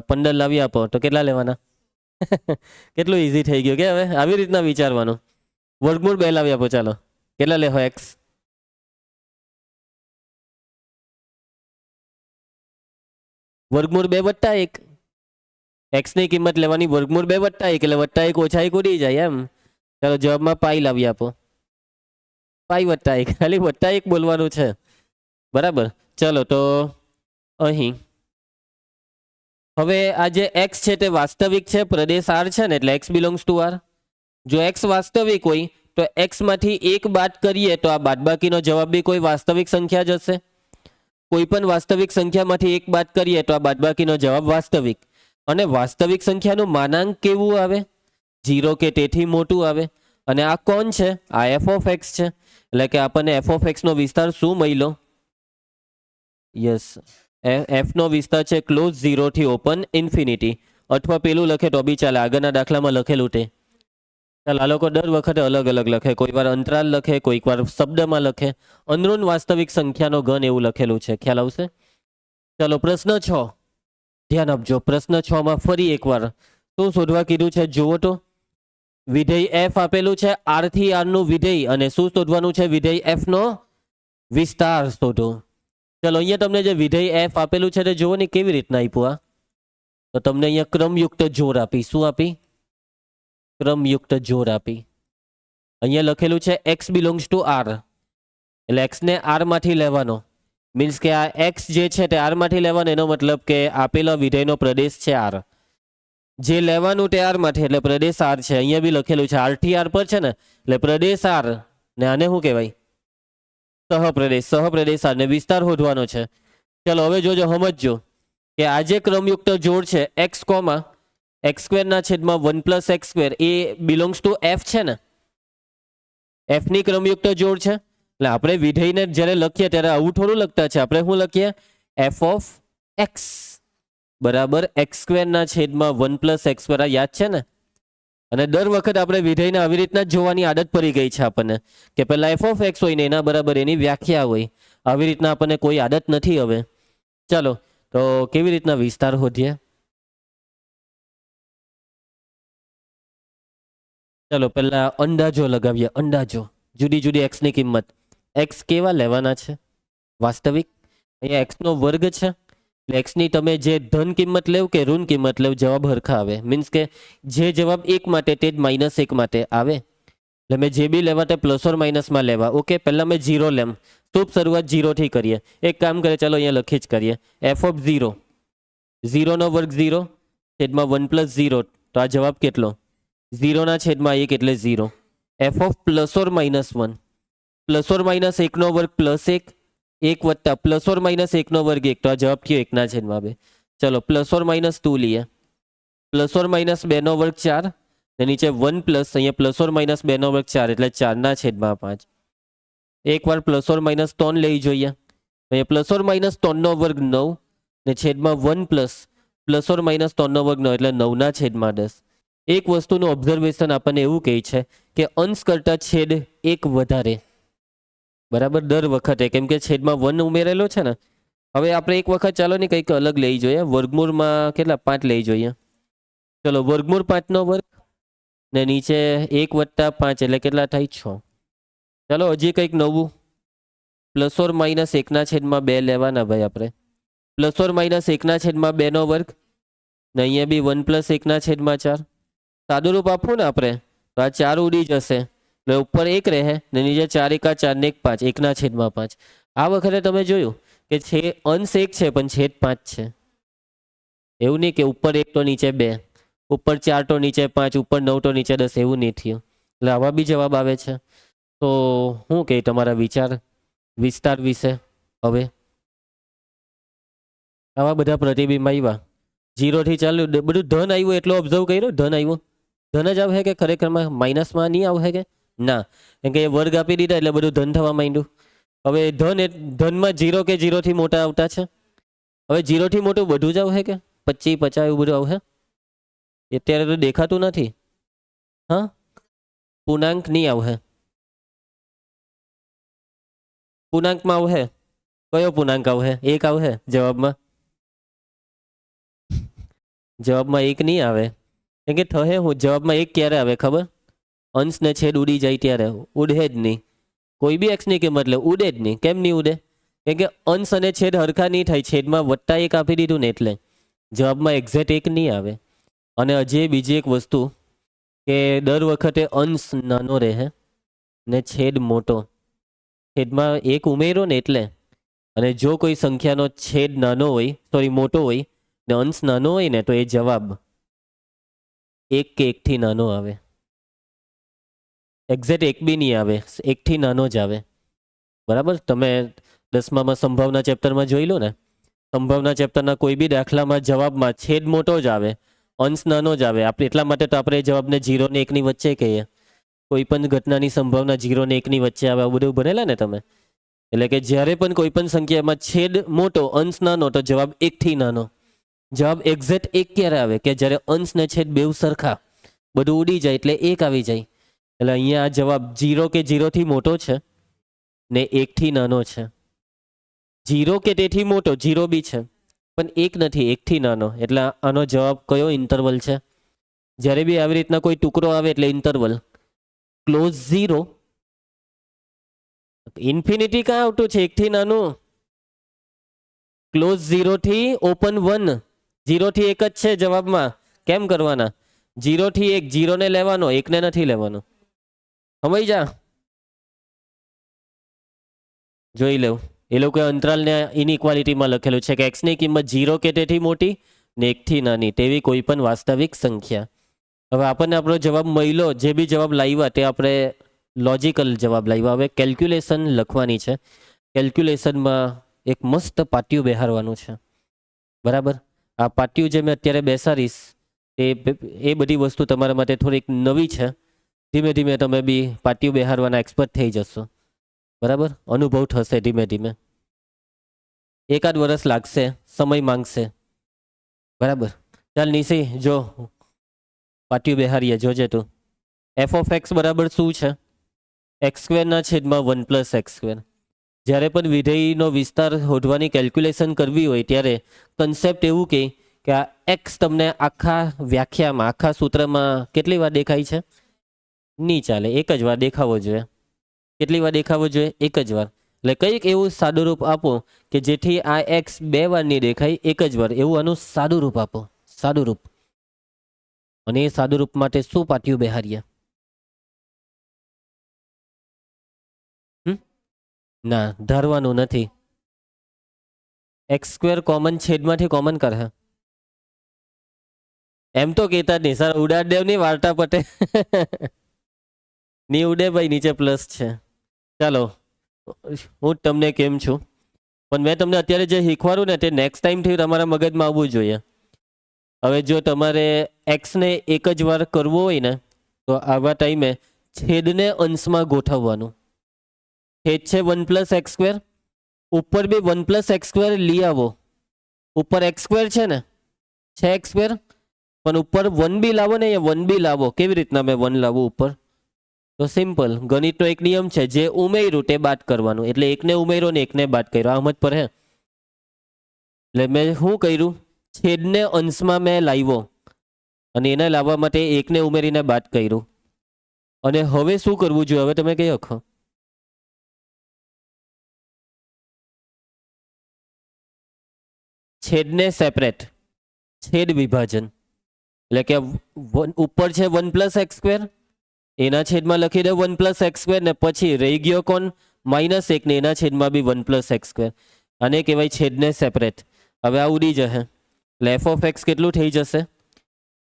15 લાવી આપો તો કેટલા લેવાના? કેટલું ઈઝી થઈ ગયું કે હવે આવી રીતના વિચારવાનું. વર્ગમૂળ 2 લાવી આપો ચાલો કેટલા લેવો એક્સ? વર્ગમૂળ 2 વત્તા 1. એક્સ ની કિંમત લેવાની વર્ગમૂળ 2 વત્તા 1 એટલે વત્તા 1 ઓછા 1 ઉડી જાય એમ. ચાલો જવાબમાં પાઈ લાવી આપો. પાઈ વત્તા 1. ખાલી વત્તા 1 બોલવાનું છે. બરાબર. ચલો તો અહીં હવે આ જે x છે તે વાસ્તવિક છે, પ્રદેશ r છે ને એટલે x બિલોંગ્સ ટુ r. જો x વાસ્તવિક હોય તો x માંથી 1 બાદ કરીએ તો આ બાદબાકીનો જવાબ બી કોઈ વાસ્તવિક સંખ્યા જ હશે. કોઈ પણ વાસ્તવિક સંખ્યામાંથી 1 બાદ કરીએ તો આ બાદબાકીનો જવાબ વાસ્તવિક. અને વાસ્તવિક સંખ્યાનું માનાંક કેવું આવે? 0 કે તેથી મોટું આવે. અને આ કોણ છે? આ f ઓફ x છે. એટલે કે આપણને f ઓફ x નો વિસ્તાર શું મળ્યો? યસ એફ નો વિસ્તાર છે ક્લોઝ 0 થી ઓપન ઇન્ફિનિટી, અથવા પેલું લખે તો બી ચાલે, આગળના દાખલામાં લખેલું તે. ચાલ, આ લોકો દર વખતે અલગ અલગ લખે, કોઈ વાર અંતરાલ લખે, કોઈક વાર શબ્દમાં લખે, અંદરૂન વાસ્તવિક સંખ્યાનો ઘન એવું લખેલું છે, ખ્યાલ આવશે. ચલો પ્રશ્ન 6, ધ્યાન આપજો. પ્રશ્ન 6 માં ફરી એકવાર શું શોધવા કીધું છે જુઓ તો. વિધેય એફ આપેલું છે, આર થી આર નું વિધેય, અને શું શોધવાનું છે? વિધેય એફ નો વિસ્તાર શોધો. ચલો અહીંયા તમને જે વિધેય એફ આપેલું છે તે જુઓ ને કેવી રીતના આપ્યું. આ તો તમને અહીંયા ક્રમયુક્ત જોર આપી. શું આપી? ક્રમયુક્ત જોર આપી. અહીંયા લખેલું છે એક્સ બિલોંગ્સ ટુ આર, એટલે એક્સ ને આર માંથી લેવાનો. મીન્સ કે આ એક્સ જે છે તે આર માંથી લેવાનો, એનો મતલબ કે આપેલા વિધેયનો પ્રદેશ છે આર, જે લેવાનું તે આર માંથી, એટલે પ્રદેશ આર છે. અહીંયા બી લખેલું છે આર થી આર પર છે ને, એટલે પ્રદેશ આર, ને આને શું કહેવાય? સહપ્રદેશ આર, ને વિસ્તાર શોધવાનો છે. ચલો હવે જોજો, સમજજો કે આ જે ક્રમયુક્ત જોડ છે એક્સ કોમા એક્સ સ્ક્વેર ના છેદમાં 1 plus x square, A belongs to f છે ને, એફ ની ક્રમયુક્ત જોડ છે. એટલે આપણે વિધેયને જ્યારે લખીએ ત્યારે આવું થોડું લખતા છે. આપણે શું લખીએ? એફ ઓફ એક્સ બરાબર એક્સ સ્ક્વેર ના છેદમાં 1 પ્લસ એક્સ સ્ક્વેર. યાદ છે ને? અને દર વખત આપણે વિધેયને આવી રીતના જ જોવાની આદત પડી ગઈ છે આપણને, કે પહેલા એફ ઓફ એક્સ હોય ને એના બરાબર એની વ્યાખ્યા હોય. આવી રીતના આપણને કોઈ આદત નથી હવે. ચાલો તો કેવી રીતના વિસ્તાર શોધીએ? ચલો પહેલા અંદાજો લગાવીએ. અંદાજો, જુદી જુદી એક્સ ની કિંમત. એક્સ કેવા લેવાના છે? વાસ્તવિક. અહીંયા એક્સ નો વર્ગ છે, એટલે એક્સ ની તમે જે ધન કિંમત લેવ કે ઋણ કિંમત લેવ, જવાબ હરખા આવે. મીન્સ કે જે જવાબ 1 માટે તે જ -1 માટે આવે. એટલે મેં જે બી લેવા તે પ્લસ ઓર માઇનસમાં લેવા. ઓકે, પહેલા મેં 0 લેમ. શુભ શરૂઆત 0 થી કરીએ. એક કામ કરે, ચાલો અહીંયા લખી જ કરીએ. એફ ઓફ 0, 0 નો વર્ગ 0 છેદમાં 1 પ્લસ 0, તો આ જવાબ કેટલો? 0 ના છેદમાં 1 એટલે 0. F of plus or -1, plus or minus 1 નો વર્ગ પ્લસ 1, 1 વત્તા પ્લસ ઓર માઇનસ 1 નો વર્ગ 1, તો આ જવાબ થયો 1 ના છેદમાં 2. ચલો પ્લસ ઓર માઇનસ 2 લઈએ. પ્લસ ઓર માઇનસ 2 નો વર્ગ 4, ને નીચે 1 પ્લસ, અહીંયા પ્લસ ઓર માઇનસ 2 નો વર્ગ 4 એટલે 4 ના છેદમાં 5. એકવાર પ્લસ ઓર માઇનસ 3 લઈ જોઈએ. અહીંયા પ્લસ ઓર માઇનસ 3 નો વર્ગ 9, ને છેદમાં 1 પ્લસ ઓર માઇનસ 3 નો વર્ગ 9 એટલે 9 ના છેદમાં 10. એક વસ્તુનું ઓબ્ઝર્વેશન આપણને એવું કહે છે કે અંશ કરતા છેદ 1 વધારે, બરાબર, દર વખતે, કેમ કે છેદમાં 1 ઉમેરેલો છે ને. હવે આપણે એક વખત ચાલો ને કંઈક અલગ લઈ જોઈએ. વર્ગમૂળમાં કેટલા? 5 લઈ જોઈએ. ચલો વર્ગમૂળ 5 નો વર્ગ, ને નીચે 1 વત્તા 5 એટલે કેટલા થાય? 6. ચાલો હજી કંઈક નવું. પ્લસ ઓર માઇનસ 1 ના છેદમાં 2 લેવાના ભાઈ આપણે. પ્લસ ઓર માઇનસ 1 ના છેદમાં 2 નો વર્ગ, ને અહીંયા બી 1 પ્લસ 1 ના છેદમાં 4. સાદું રૂપ આપવું ને આપણે, તો આ 4 ઉડી જશે, એટલે ઉપર 1 રહે, ને નીચે 4 એકા 4 ને 1 5, 1 ના છેદમાં 5. આ વખતે તમે જોયું કે અંશ 1 છે પણ છેદ 5 છે. એવું નહીં કે ઉપર 1 તો નીચે 2, ઉપર 4 તો નીચે 5, ઉપર 9 તો નીચે 10, એવું નહીં થયું. એટલે આવા બી જવાબ આવે છે. તો શું કહે તમારા વિચાર વિસ્તાર વિશે? હવે આવા બધા પ્રતિબિંબ આવ્યા. 0 થી ચાલ્યું, બધું ધન આવ્યું એટલો ઓબ્ઝર્વ કર્યો. ધન આવ્યું, ધન જ આવે કે ખરેખરમાં માઇનસમાં નહીં આવે કે? ના, કેમ કે એ વર્ગ આપી દીધા એટલે બધું ધન થવા માંડ્યું. હવે ધનમાં 0 કે 0 થી મોટા આવતા છે. હવે 0 થી મોટું બધું જ આવે કે 25 50 એવું બધું આવે? અત્યારે તો દેખાતું નથી. હા, પૂર્ણાંક નહીં આવે. પૂર્ણાંકમાં આવે? કયો પૂર્ણાંક આવે? 1 આવે જવાબમાં? જવાબમાં 1 નહીં આવે. કેમ કે થહે હું જવાબમાં 1 ક્યારે આવે ખબર? અંશ ને છેદ ઉડી જાય ત્યારે. ઉડે જ નહીં. કોઈ બી એક્સ ની કિંમત લે, ઉડે જ નહીં. કેમ નહીં ઉડે? કેમ કે અંશ અને છેદ હરખા નહીં થાય. છેદમાં વત્તા 1 આપી દીધું ને એટલે જવાબમાં એક્ઝેક્ટ 1 નહીં આવે. અને હજી બીજી એક વસ્તુ કે દર વખતે અંશ નાનો રહે ને છેદ મોટો. છેદમાં 1 ઉમેરો ને એટલે. અને જો કોઈ સંખ્યાનો છેદ નાનો હોય, સોરી મોટો હોય, ને અંશ નાનો હોય ને, તો એ જવાબ 1 કે 1 થી નાનો આવે. એક્ઝેક્ટ 1 બી નહીં આવે, 1 થી નાનો જ આવે. બરાબર, તમે 10મામાં સંભાવના ચેપ્ટરમાં જોઈ લો ને. સંભાવના ચેપ્ટરના કોઈ બી દાખલામાં જવાબમાં છેદ મોટો જ આવે, અંશ નાનો જ આવે. આપણે એટલા માટે તો આપણે એ જવાબને 0 ને 1 ની વચ્ચે કહીએ. કોઈ પણ ઘટનાની સંભાવના 0 ને 1 ની વચ્ચે આવે, આવું બધું ભણેલા ને તમે. એટલે કે જ્યારે પણ કોઈ પણ સંખ્યામાં છેદ મોટો અંશ નાનો તો જવાબ 1 થી નાનો. જવાબ એક્ઝેક્ટ 1 ક્યારે આવે? કે જ્યારે અંશ ને છેદ બેવ સરખા, બધું ઉડી જાય એટલે 1 આવી જાય. એટલે અહીંયા આ જવાબ 0 કે 0 થી મોટો છે ને 1 થી નાનો છે. 0 કે તેથી મોટો 0 બી છે પણ 1 નથી, 1 થી નાનો. એટલે આનો જવાબ કયો ઇન્ટરવલ છે? જ્યારે બી આવી રીતના કોઈ ટુકડો આવે એટલે ઇન્ટરવલ. ક્લોઝ 0, ઇન્ફિનિટી ક્યાં આવતું છે? 1 થી નાનું. ક્લોઝ 0 થી ઓપન 1, 0 થી 1 જ છે જવાબમાં. કેમ કરવાના? 0 થી 1, 0 ને લેવાનો, 1 ને નથી લેવાનો. સમજ જા. જોઈ લેવું. એ લોકોએ અંતરાલને ઇનઇક્વાલિટીમાં લખેલું છે કે x ની કિંમત 0 કે તેથી મોટી ને 1 થી નાની તેવી કોઈ પણ વાસ્તવિક સંખ્યા. હવે આપણને આપણો જવાબ મળ્યો, જે બી જવાબ લાવ્યા તે આપણે લોજિકલ જવાબ લાવ્યા. હવે કેલ્ક્યુલેશન લખવાની છે. કેલ્ક્યુલેશનમાં એક મસ્ત પાટિયું બેહારવાનું છે. બરાબર? આ પાટિયું જે મેં અત્યારે બેસાડીશ એ બધી વસ્તુ તમારા માટે થોડીક નવી છે. ધીમે ધીમે તમે બી પાટિયું બેહારવાના એક્સપર્ટ થઈ જશો. બરાબર? અનુભવ થશે ધીમે ધીમે. એકાદ વર્ષ લાગશે, સમય માંગશે. બરાબર? ચાલ નિશી, જો પાટિયું બેહારીએ, જોજે તું. એફ ઓફ એક્સ બરાબર શું છે? એક્સ સ્ક્વેરના છેદમાં 1 પ્લસ એક્સ સ્ક્વેર. જ્યારે પણ વિધેયનો વિસ્તાર શોધવાની કેલ્ક્યુલેશન કરવી હોય ત્યારે કન્સેપ્ટ એવું કે આ એક્સ તમને આખા વ્યાખ્યામાં, આખા સૂત્રમાં કેટલી વાર દેખાય છે? નહીં ચાલે, એક જ વાર દેખાવો જોઈએ. કેટલી વાર દેખાવો જોઈએ? એક જ વાર. એટલે કંઈક એવું સાદું રૂપ આપો કે જેથી આ એક્સ 2 વાર નહીં દેખાય, એક જ વાર. એવું આનું સાદું રૂપ આપો, સાદું રૂપ. અને એ સાદું રૂપ માટે શું પાટિયું બેહારીએ? ના, ધારવાનું નથી. એક્સ સ્ક્વેર કોમન છેદમાંથી કોમન કરે. એમ તો કહેતા જ નહીં સર, ઉડાડદેવની વાર્તા પટે. ની ઉડે ભાઈ, નીચે પ્લસ છે. ચાલો, હું તમને કેમ છું, પણ મેં તમને અત્યારે જે શીખવાડું ને તે નેક્સ્ટ ટાઈમથી તમારા મગજમાં આવવું જોઈએ. હવે જો તમારે એક્સને એક જ વાર કરવો હોય ને તો આવા ટાઈમે છેદને અંશમાં ગોઠવવાનું. છેદ છે 1 પ્લસ એક્સ સ્ક્વેર, ઉપર બી 1 પ્લસ એક્સ સ્ક્વેર લઈ આવો. ઉપર એક્સ સ્ક્વેર છે ને, છે એક્સ સ્ક્વેર, પણ ઉપર 1 બી લાવો ને, અહીંયા 1 બી લાવો. કેવી રીતના મેં 1 લાવું ઉપર? તો સિમ્પલ ગણિતનો એક નિયમ છે, જે ઉમેર્યું તે બાદ કરવાનું. એટલે એકને ઉમેર્યો ને એકને બાદ કર્યો. આમ જ પર હે. એટલે મેં શું કર્યું? છેદને અંશમાં મેં લાવ્યો અને એને લાવવા માટે એકને ઉમેરીને બાદ કર્યું. અને હવે શું કરવું જોઈએ? હવે તમે કઈ અખો છેદને સેપરેટ, છેદ વિભાજન. એટલે કે ઉપર છે 1 પ્લસ એક્સ સ્ક્વેર, એના છેદમાં લખી દો 1 પ્લસ એક્સ સ્ક્વેર, ને પછી રહી ગયો કોણ? -1 ને એના છેદમાં બી 1 પ્લસ એક્સ સ્ક્વેર. આને કહેવાય છેદને સેપરેટ. હવે આ ઉડી જશે એટલે એફ ઓફ એક્સ કેટલું થઈ જશે?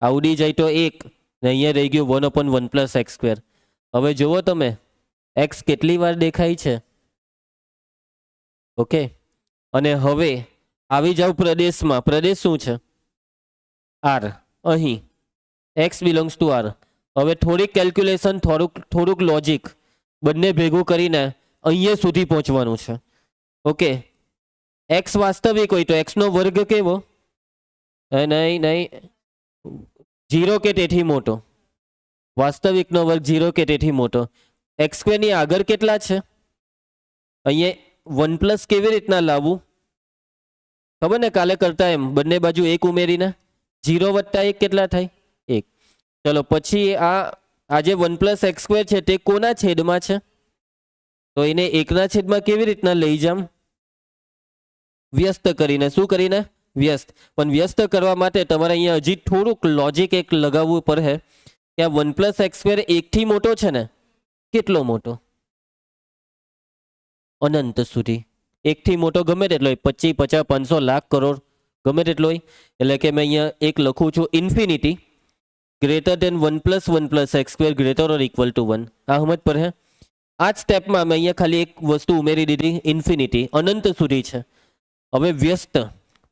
આ ઉડી જાય તો 1 ને અહીંયા રહી ગયું 1/1 પ્લસ એક્સ સ્ક્વેર. હવે જુઓ તમે એક્સ કેટલી વાર દેખાય છે? ઓકે. અને હવે આવી જાવ પ્રદેશમાં. પ્રદેશ શું છે? આર. અહીં એક્સ બિલોંગ્સ ટુ આર. હવે થોડીક કેલ્ક્યુલેશન, થોડુંક લોજિક બંને ભેગું કરીને અહીંયા સુધી પહોંચવાનું છે. ઓકે. એક્સ વાસ્તવિક હોય તો એક્સનો વર્ગ કેવો? નહીં, 0 કે તેથી મોટો. વાસ્તવિકનો વર્ગ 0 કે તેથી મોટો. એક્સ સ્ક્વેરની આગળ કેટલા છે? અહીંયા 1 પ્લસ કેવી રીતના લાવવું? ખબર ને, કાલે કરતા એમ બંને બાજુ 1 ઉમેરીને 0 વત્તા 1 કેટલા થાય? 1. ચલો પછી આ જે 1 પ્લસ એક્સ સ્ક્વેર છે તે કોના છેદમાં છે? તો એને 1ના છેદમાં કેવી રીતના લઈ જામ? વ્યસ્ત કરીને. શું કરીને? વ્યસ્ત. પણ વ્યસ્ત કરવા માટે તમારે અહીંયા હજી થોડુંક લોજિક એક લગાવવું પડે કે આ 1 પ્લસ એક્સ સ્ક્વેર 1 થી મોટો છે ને? કેટલો મોટો? અનંત સુધી. 1 થી મોટો ગમે તેટલો હોય, 25, 50, 500, લાખ, કરોડ, ગમે તેટલો હોય. એટલે કે મેં અહીંયા એક લખું છું, infinity greater than 1 plus x square greater or equal two 1. આ સમજ પર હે? આ જ સ્ટેપમાં મેં અહીંયા ખાલી એક વસ્તુ ઉમેરી દીધી, ઇન્ફિનિટી અનંત સુધી છે. હવે વ્યસ્ત,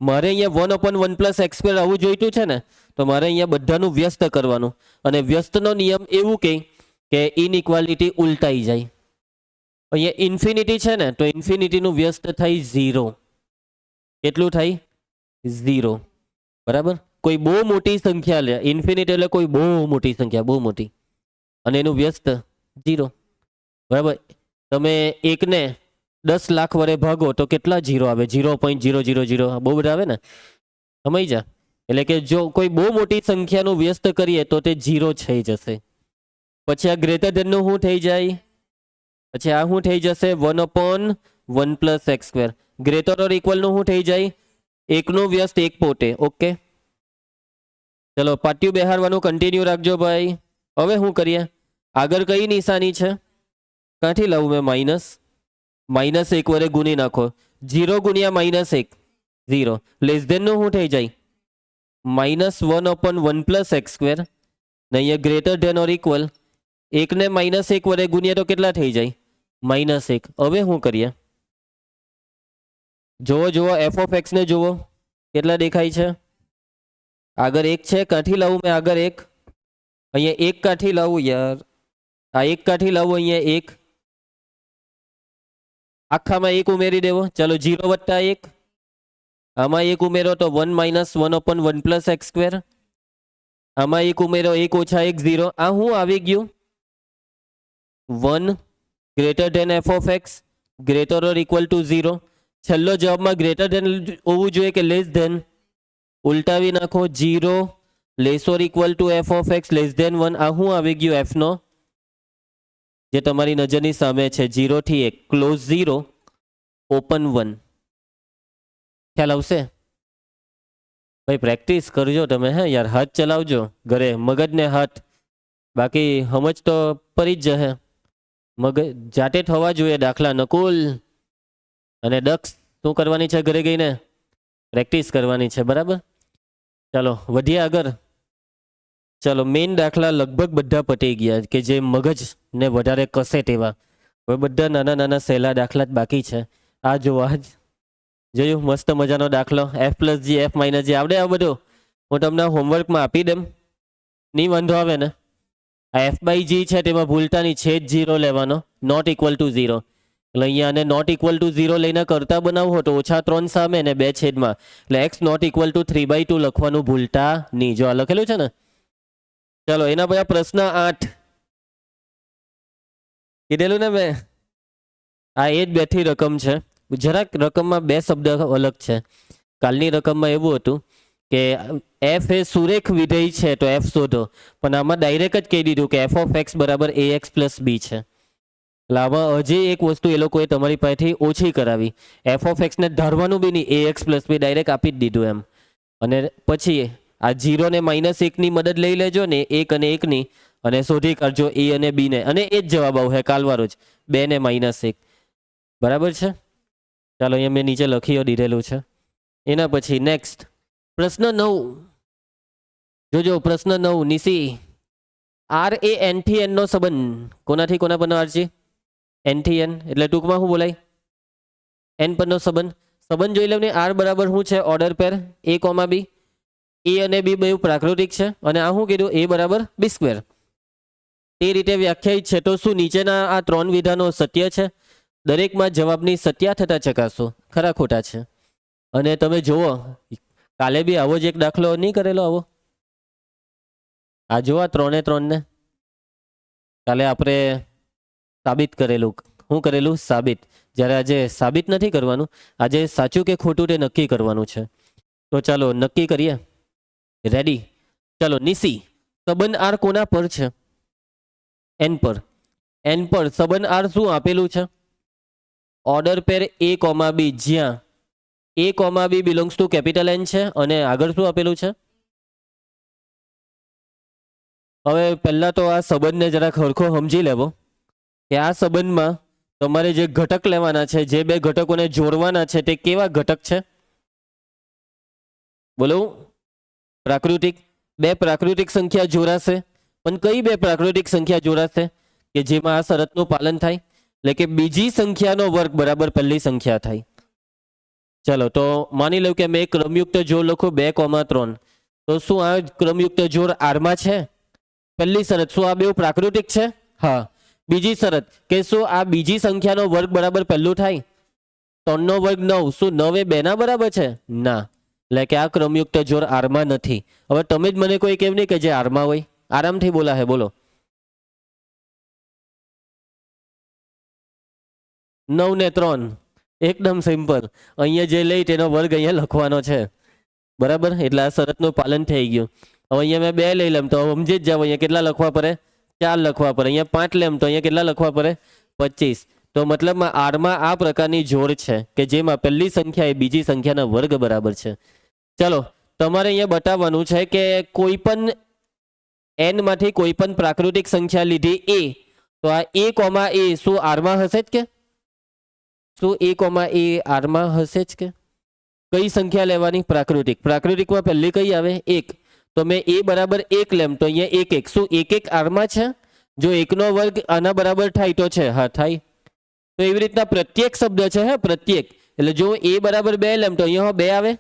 મારે અહીંયા 1/1 પ્લસ એક્સ સ્ક્વેર આવું જોઈતું છે ને, તો મારે અહીંયા બધાનું વ્યસ્ત કરવાનું. અને વ્યસ્તનો નિયમ એવું કે ઇનઇક્વાલિટી ઉલટાઈ જાય. અહીંયા ઇન્ફિનિટી છે ને, તો ઇન્ફિનિટીનું વ્યસ્ત થાય 0. કેટલું થાય? 0. બરાબર. કોઈ બહુ મોટી સંખ્યા લે, ઇન્ફિનિટી એટલે કોઈ બહુ મોટી સંખ્યા, બહુ મોટી, અને એનું વ્યસ્ત 0. બરાબર. તમે એકને 10 લાખ વડે ભાગો તો કેટલા 0 આવે? 0.000. બહુ બધા આવે ને, સમજ જા. એટલે કે જો કોઈ બહુ મોટી સંખ્યાનું વ્યસ્ત કરીએ તો તે 0 થઈ જશે. પછી આ ગ્રેટર ધેનનું શું થઈ જાય? પછી આ શું થઈ જશે? 1/1 + x². ગ્રેટર ઓર ઇક્વલનું શું થઈ જાય? એકનું વ્યસ્ત એક પોતે. ઓકે, ચલો પાટિયું બેહારવાનું કન્ટિન્યુ રાખજો ભાઈ. હવે શું કરીએ? આગળ કઈ નિશાની છે? ક્યાંથી લાવું મેં? -1 વડે ગુણી નાખો. 0 × -1 0. લેસ ધેનનું શું થઈ જાય? -1/1 + x². ને અહીંયા ગ્રેટર ધેન ઓર ઇક્વલ, એકને -1 વડે ગુણીએ તો કેટલા થઈ જાય? -1. હવે શું કરીએ? જુઓ f(x) ને જુઓ કેટલા દેખાય છે? આગળ 1 છે. ક્યાંથી લાવું મેં આગળ 1? અહીંયા 1 ક્યાંથી લાવું યાર? આ 1 ક્યાંથી લાવું? અહીંયા 1 આખામાં 1 ઉમેરી દેવો. ચલો 0 + 1, આમાં 1 ઉમેરો તો 1 - 1/1 + x². આમાં 1 ઉમેરો, 1 - 1 0. આ શું આવી ગયું? 1 greater than f(x) greater or equal to 0. છેલ્લો જવાબમાં ગ્રેટર ધેન હોવું જોઈએ કે લેસ ધેન? ઉલટાવી નાખો. 0 less or equal to f(x) less than 1. આ શું આવી ગયું? f નો, જે તમારી નજરની સામે છે. 0 થી 1, ક્લોઝ 0 ઓપન 1. ખ્યાલ આવશે ભાઈ? પ્રેક્ટિસ કરજો તમે. હે યાર, હાથ ચલાવજો ઘરે, મગજને હાથ. બાકી સમજ તો પડી જ જશે. મગજ જાતે થવા જોઈએ દાખલા. નકુલ અને દક્ષ શું કરવાની છે? ઘરે ગઈને પ્રેક્ટિસ કરવાની છે. બરાબર. ચાલો વધીએ આગળ. ચાલો મેઇન દાખલા લગભગ બધા પતી ગયા, કે જે મગજને વધારે કસે તેવા. હવે બધા નાના નાના સહેલા દાખલા જ બાકી છે. આ જોવા જ જોયું, મસ્ત મજાનો દાખલો. f + g f - g આવડે? આ બધું હું તમને હોમવર્કમાં આપી દેમ, નહીં વાંધો આવે ને? આ f/g છે તેમાં ભૂલતા નહીં, છેદ 0 લેવાનો, નોટ ઇક્વલ ટુ 0. એટલે અહીંયા આને નોટ ઇક્વલ ટુ 0 લઈને કરતા બનાવવો તો -3 સામે ને 2 છેદમાં, એટલે x નોટ ઇક્વલ ટુ 3/2 લખવાનું ભૂલતા નહીં. જો આ લખેલું છે ને. ચાલો એના પછી પ્રશ્ન 8 કીધેલું ને મેં. આ એ જ બેઠી રકમ છે. જરાક રકમમાં 2 શબ્દ અલગ છે. કાલની રકમમાં એવું હતું કે f એ સુરેખ વિધેય છે તો f શોધો, પણ આમાં ડાયરેક્ટ જ કહી દીધું કે f(x) = ax + b છે. એટલે આમાં હજી એક વસ્તુ એ લોકોએ તમારી પાસેથી ઓછી કરાવી. f(x) ને ધારવાનું બી નહીં, ax + b ડાયરેક્ટ આપી જ દીધું એમ. અને પછી આ 0 ને -1 ની મદદ લઈ લેજો ને, 1 અને 1 ની, અને શોધી કાઢજો a અને b ને, અને એ જ જવાબ આવશે કાલવારો જ, 2 ને -1. બરાબર છે. ચાલો અહીંયા મેં નીચે લખી દીધેલું છે. એના પછી નેક્સ્ટ પ્રશ્ન 9 જોજો. પ્રશ્ન 9 નિશી, r એ n થી n નો સંબંધ કોનાથી કોના પરનો? આરજી n થી n એટલે ટૂંકમાં શું બોલાય? n પરનો સંબંધ. સંબંધ જોઈ લેવને. r બરાબર શું છે? Order pair a, b. a અને b બે પ્રાકૃતિક છે, અને આ શું કીધું? a = b². તે રીતે વ્યાખ્યાયિત છે. તો શું નીચેના આ 3 વિધાનો સત્ય છે? દરેકમાં જવાબની સત્યાર્થતા ચકાસો, ખરા ખોટા છે. અને તમે જુઓ, કાલે બી આવો જ એક દાખલો નહીં કરેલો આવો? આ જો આ 3 ને કાલે આપણે સાબિત કરેલું. શું કરેલું? સાબિત. જ્યારે આજે સાબિત નથી કરવાનું, આજે સાચું કે ખોટું તે નક્કી કરવાનું છે. તો ચાલો નક્કી કરીએ. રેડી? ચાલો નિશી, સંબંધ r કોના પર છે? n પર. n પર સંબંધ r શું આપેલું છે? ઓર્ડર પેર a, b, જ્યાં a, b belongs to capital N છે, અને આગળ શું આપેલું છે? હવે પહેલા તો આ સંબંધને જરાક હરખો સમજી લેવો કે આ સંબંધમાં તમારે જે ઘટક લેવાના છે, જે 2 ઘટકોને જોડવાના છે, તે કેવા ઘટક છે? બોલો. પ્રાકૃતિક. 2 પ્રાકૃતિક સંખ્યા જોડાશે. પણ કઈ 2 પ્રાકૃતિક સંખ્યા જોડાશે કે જેમાં આ શરતનું પાલન થાય? એટલે કે બીજી સંખ્યાનો વર્ગ બરાબર પહેલી સંખ્યા થાય. ચલો તો માની લો કે મેં એક ક્રમયુક્ત જોડ લખું 2, 3. તો શું આ ક્રમયુક્ત જોડ r માં છે? પહેલી શરત, શું આ 2 પ્રાકૃતિક છે? હા. બીજી શરત કે શું આ બીજી સંખ્યાનો વર્ગ બરાબર પહેલું થાય? 3 નો વર્ગ 9, શું 9 એ 2 ના બરાબર છે? ના, એટલે કે આ ક્રમયુક્ત જોડ આરમાં નથી. હવે તમે જ મને કોઈ કેમ નહીં કે જે આરમાં હોય, આરામથી બોલા હે, બોલો. 9 ને 3 એકદમ સિમ્પલ. અહીંયા જે લઈ તેનો વર્ગ અહીંયા લખવાનો છે, બરાબર. એટલે આ શરતનું પાલન થઈ ગયું. હવે અહીંયા મેં 2 લઈ લેમ તો સમજી જ જાવ અહીંયા કેટલા લખવા પડે? 4 લખવા પડે. અહીંયા 5 લેમ તો અહીંયા કેટલા લખવા પડે? 25. તો મતલબમાં આરમાં આ પ્રકારની જોડ છે કે જેમાં પહેલી સંખ્યા એ બીજી સંખ્યાના વર્ગ બરાબર છે. ચાલો, તમારે અહીંયા બતાવવાનું છે કે કોઈ પણ n માંથી કોઈ પણ પ્રાકૃતિક સંખ્યા લીધી a, તો આ a, શું આરમાં હશે જ કે? શું a, આરમાં હશે જ કે? કઈ સંખ્યા લેવાની? પ્રાકૃતિક. પ્રાકૃતિકમાં પહેલી કઈ આવે? 1. તો મેં a બરાબર 1 લેમ તો અહીંયા 1 1, શું 1 1 આરમાં છે? જો 1 નો વર્ગ આના બરાબર થાય તો છે, હા થાય. તો એવી રીતના પ્રત્યેક શબ્દ છે, હે પ્રત્યેક. એટલે જો a બરાબર 2 લેમ તો અહીંયા 2 આવે.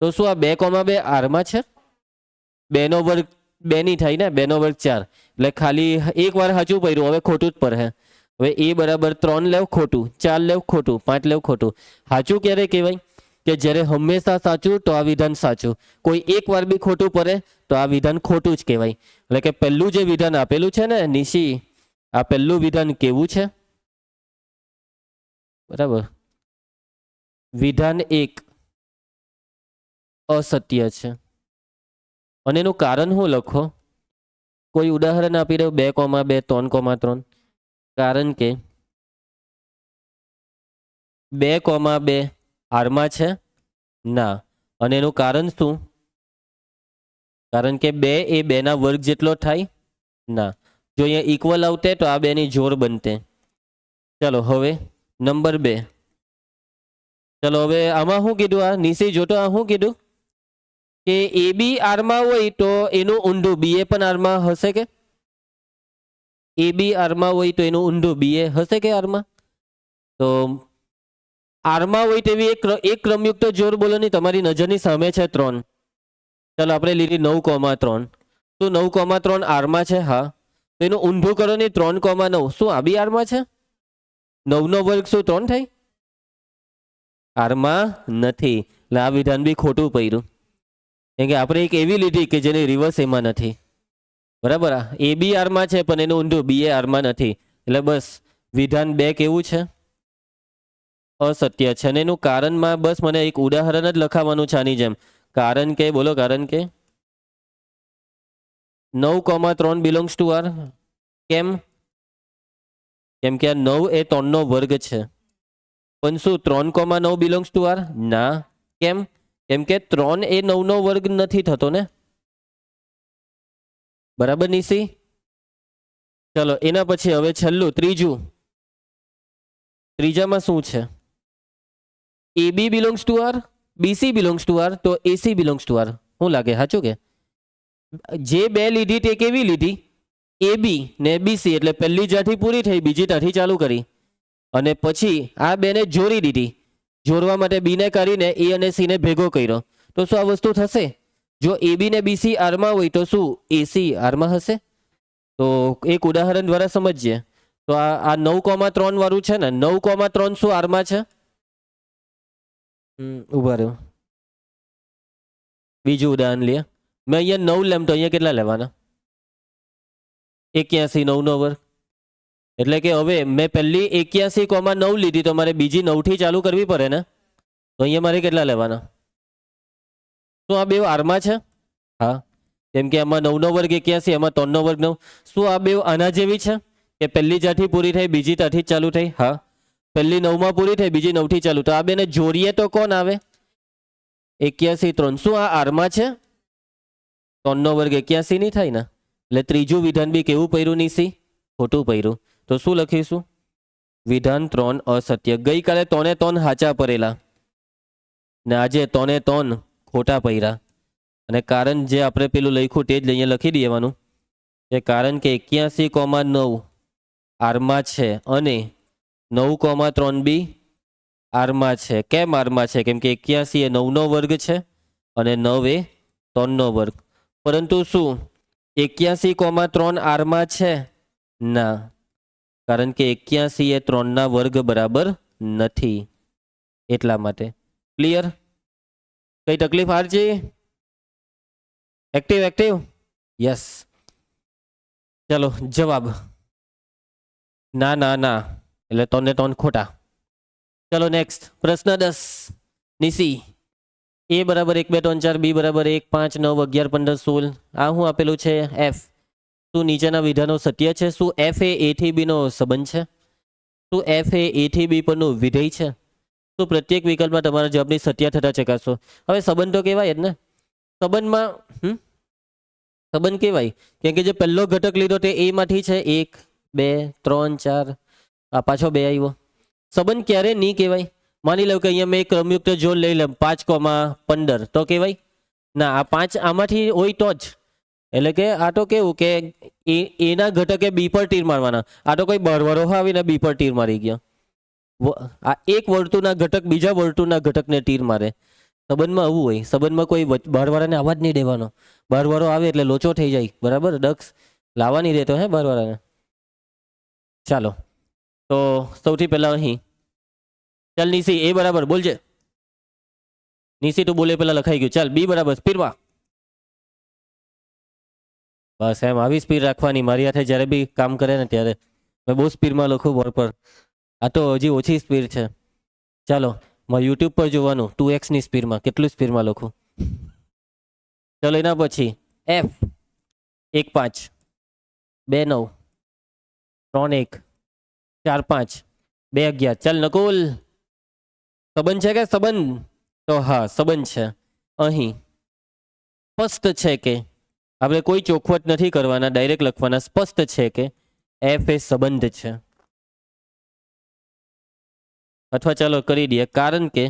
તો શું આ 2, 2 આરમાં છે? 2 નો વર્ગ 2 ની થાય ને, 2 નો વર્ગ 4. એટલે ખાલી એક વાર સાચું પડ્યું, હવે ખોટું જ પર હે. હવે a બરાબર 3 લેવ ખોટું, 4 લેવ ખોટું, 5 લેવ ખોટું. સાચું ક્યારે કહેવાય? કે જ્યારે હંમેશા સાચું તો આ વિધાન સાચું, કોઈ એક વાર બી ખોટું પડે તો આ વિધાન ખોટું જ કહેવાય. એટલે કે પહેલું જે વિધાન આપેલું છે ને નિશી, આ પહેલું વિધાન કેવું છે? બરાબર, વિધાન 1 અસત્ય છે. અને એનું કારણ હું લખો? કોઈ ઉદાહરણ આપી દઉં? 2, 2, 3, 3. કારણ કે 2, 2 આરમાં છે? ના. અને એનું કારણ શું? કારણ કે 2 એ 2 ના વર્ગ જેટલો થાય? ના. જો અહીંયા ઇક્વલ આવતે તો આ 2 ની જોડ બનતે. ચલો હવે નંબર 2. ચલો હવે આમાં શું કીધું? આ નીચે જોતો, આ શું કીધું? કે એ બી આરમાં હોય તો એનું ઊંધું બીએ પણ આરમાં હશે કે? એ બી આરમાં હોય તો એનું ઊંધું બીએ હશે કે આરમાં? તો આરમાં હોય તેવી એક ક્રમયુક્ત જોડ બોલો ની, તમારી નજરની સામે છે 3. ચાલો આપણે લીધી 9, 3. શું 9, 3 આરમાં છે? હા. તો એનું ઊંધું કરો ની, 3, 9. શું આ બી આરમાં છે? 9 નો વર્ગ શું 3 થાય? આરમાં નથી. એટલે આ વિધાન બી ખોટું પડ્યું. કેમ કે આપણે એક એવી લીધી કે જેની રિવર્સ એમાં નથી, બરાબર. એ બી આરમાં છે પણ એનું ઊંધું બી એ આરમાં નથી. એટલે બસ વિધાન 2 કેવું છે? અસત્ય છે. અને એનું કારણમાં બસ મને એક ઉદાહરણ જ લખાવવાનું છે આની જેમ. કારણ કે, બોલો કારણ કે 9, 3 બિલોંગ્સ ટુ આર. કેમ? કેમ કે આ 9 એ 3 નો વર્ગ છે. પણ શું 3, 9 બિલોંગ્સ ટુ આર? ના. કેમ? કેમ કે 3 એ 9 નો વર્ગ નથી થતો ને, બરાબર નિશી? ચલો એના પછી હવે છેલ્લું ત્રીજામાં શું છે? A B belongs to R, BC belongs to R, તો એસી બિલોંગ્સ ટુ આર. શું લાગે સાચું કે? જે 2 લીધી તે કેવી લીધી? એ બી ને બીસી. એટલે પહેલી જાથી પૂરી થઈ, બીજી ત્યાંથી ચાલુ કરી અને પછી આ 2 ને જોડી દીધી. જોડવા માટે બી ને કરીને એ અને સી ને ભેગો કર્યો. તો શું આ વસ્તુ થશે? જો એ બી ને બીસી આરમાં હોય તો શું એસી આરમાં હશે? તો એક ઉદાહરણ દ્વારા સમજીએ. તો આ 9, 3 વાળું છે ને, 9, 3 શું આરમાં છે? ઉભા રહ્યો, બીજું ઉદાહરણ લે. મેં અહીંયા 9 લેમ તો અહીંયા કેટલા લેવાના? 81, 9 નો વર્ગ. એટલે કે હવે મેં પહેલી 81, 9 લીધી તો મારે બીજી 9 થી ચાલુ કરવી પડે ને. તો અહીંયા મારે કેટલા લેવાના? શું આ બે આરમાં છે? હા. કેમ કે આમાં 9 નો વર્ગ 81, આમાં 3 નો વર્ગ 9. શું આ બે આના જેવી છે કે પહેલી જ્યાંથી પૂરી થઈ બીજી ત્યાંથી જ ચાલુ થઈ? હા. પહેલી 9 માં પૂરી થઈ, બીજી 9 થી ચાલુ. તો આ બેને જોડીએ તો કોણ આવે? 81, 3. શું આ આરમાં છે? 3 નો વર્ગ 81 નહીં થાય ને. એટલે ત્રીજું વિધાન બી કેવું પડ્યું નિશી? ખોટું પડ્યું. તો શું લખીશું? વિધાન 3 અસત્ય. ગઈકાલે 3 3 હાચા પડેલા ને આજે 3 3 ખોટા પડ્યા. અને કારણ જે આપણે પેલું લખ્યું તે જ અહીંયા લખી દેવાનું કે કારણ કે 81, 9 આરમાં છે અને 9, 3 બી આરમાં છે. કેમ આરમાં છે? કેમ કે 81 એ 9 નો વર્ગ છે અને 9 એ 3 નો વર્ગ. પરંતુ શું 81, 3 આરમાં છે? ના. કારણ કે 81 એ 3 વર્ગ બરાબર નથી, એટલા માટે. ક્લિયર? કઈ તકલીફ આરજી? Active active? યસ. ચલો જવાબ ના ના ના, એટલે 3 ને 3 ખોટા. ચલો નેક્સ્ટ પ્રશ્ન 10. નિશી, એ બરાબર 1 2 3 4, બી બરાબર 1 5 9 11 15 16. આ શું આપેલું છે? એફ. શું નીચેના વિધાનો સત્ય છે? શું એફ એ એ થી બી નો સંબંધ છે? શું એફ એ થી બી પરનું વિધેય છે? તો પ્રત્યેક વિકલ્પમાં તમારા જવાબની સત્ય થતા ચકાસો. હવે સંબંધ તો કહેવાય જ ને. સંબંધમાં સંબંધ કહેવાય કેમ કે જે પહેલો ઘટક લીધો તે એ માંથી છે. 1 2 3 4, આ પાછો 2 આવ્યો. સંબંધ ક્યારે નહીં કહેવાય? માની લો કે અહીંયા મેં ક્રમયુક્ત જોડ લઈ લઉં 5,15, તો કહેવાય ના? આ 5 આમાંથી હોય તો જ. એટલે કે આ તો કેવું કે એના ઘટકે બી પર તીર મારવાના. આ તો કોઈ બરવરો આવીને બી પર તીર મારી ગયો. આ એક વર્તુળના ઘટક બીજા વર્તુળના ઘટકને તીર મારે. સંબંધમાં આવું હોય. સંબંધમાં કોઈ બહારવાળાને આવા જ નહીં દેવાનો. બહારવાળો આવે એટલે લોચો થઈ જાય. બરાબર? દક્ષ લાવવા નહીં દેતો હે બહારવાળાને. ચાલો તો સૌથી પહેલા અહીં ચાલ નિશી એ બરાબર બોલજે. નિશી તું બોલે પેલા લખાઈ ગયું. ચાલ બી બરાબર સ્પીડમાં. બસ એમ આવી સ્પીડ રાખવાની. મારી હાથે જ્યારે બી કામ કરે ને ત્યારે મેં બહુ સ્પીડમાં લખું બોર્ડ પર. આ તો હજી ઓછી સ્પીડ છે. ચાલો મારે યુટ્યુબ પર જોવાનું 2x ની સ્પીડમાં કેટલું સ્પીડમાં લખું. ચલો એના પછી એફ 1 5 2 9 3 1 4 5 2 11. ચાલ નકુલ સંબંધ છે કે સંબંધ? તો હા સંબંધ છે. અહીં સ્પષ્ટ છે કે આપણે કોઈ ચોખવટ નથી કરવાના, ડાયરેક્ટ લખવાના. સ્પષ્ટ છે કે એફ એ સંબંધ છે. અથવા ચાલો કરી દઈએ કારણ કે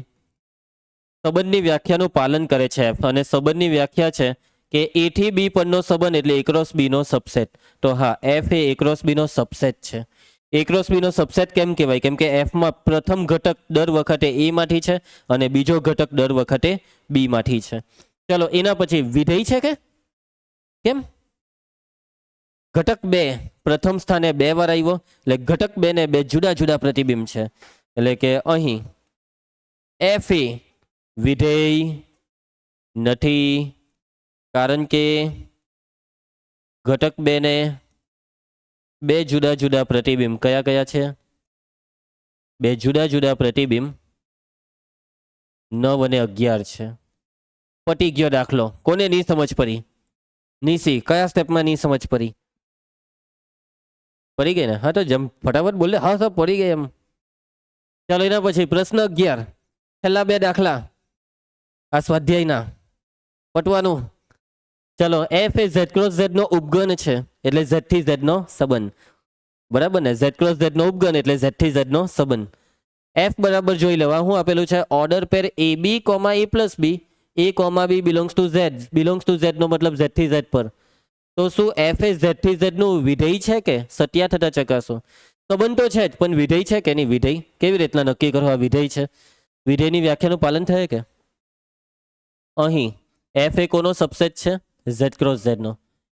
સંબંધની વ્યાખ્યાનું પાલન કરે છે એફ, અને સંબંધની વ્યાખ્યા છે કે એ થી બી પરનો સંબંધ એટલે એ ક્રોસ બી નો સબસેટ. તો હા F A cross B no subset છે. એ ક્રોસ બી નો સબસેટ કેમ કહેવાય? કેમ કે એફમાં પ્રથમ ઘટક દર વખતે એ માંથી છે અને બીજો ઘટક દર વખતે બી માંથી છે. ચલો એના પછી વિધેય છે કે કેમ? ઘટક 2 પ્રથમ સ્થાને 2 વાર આવ્યો એટલે ઘટક 2 ને 2 જુદા જુદા પ્રતિબિંબ છે. એટલે કે અહીં એફ એ વિધેય નથી કારણ કે ઘટક 2 ને 2 જુદા જુદા પ્રતિબિંબ કયા કયા છે? 2 જુદા જુદા પ્રતિબિંબ 9 અને 11 છે. પટી ગયો દાખલો. કોને નહીં સમજ પડી? નિશી કયા સ્ટેપમાં નહીં સમજ પડી? પડી ગઈ ને? હા તો જમ ફટાફટ બોલે. હા સર પડી ગઈ એમ. ચાલો એના પછી પ્રશ્ન 11, છેલ્લા 2 દાખલા આ સ્વાધ્યાયના પટવાનું. ચલો એફ એ ઝેડ ક્રોસ ઝેડ નો ઉપગણ છે એટલે ઝેડ થી ઝેડ નો સંબંધ. બરાબર ને? ઝેડ ક્રોસ ઝેડ નો ઉપગણ એટલે ઝેડ થી ઝેડ નો સંબંધ. એફ બરાબર જોઈ લેવા શું આપેલું છે? Order pair A B comma A plus B, A comma B belongs to Z. Belongs to Z નો મતલબ ઝેડ થી ઝેડ પર. તો શું એફ એ ઝેડ થી ઝેડ નું વિધેય છે કે? સત્યા થતા ચકાસો. સંબંધ તો છે જ પણ વિધેય છે કે નહીં? વિધેય કેવી રીતના નક્કી કરવા વિધેય છે? વિધેયની વ્યાખ્યાનું પાલન થાય કે? અહીં એફ એ કોનો સબસેટ છે? ઝેડ ક્રોસ ઝેડ નો.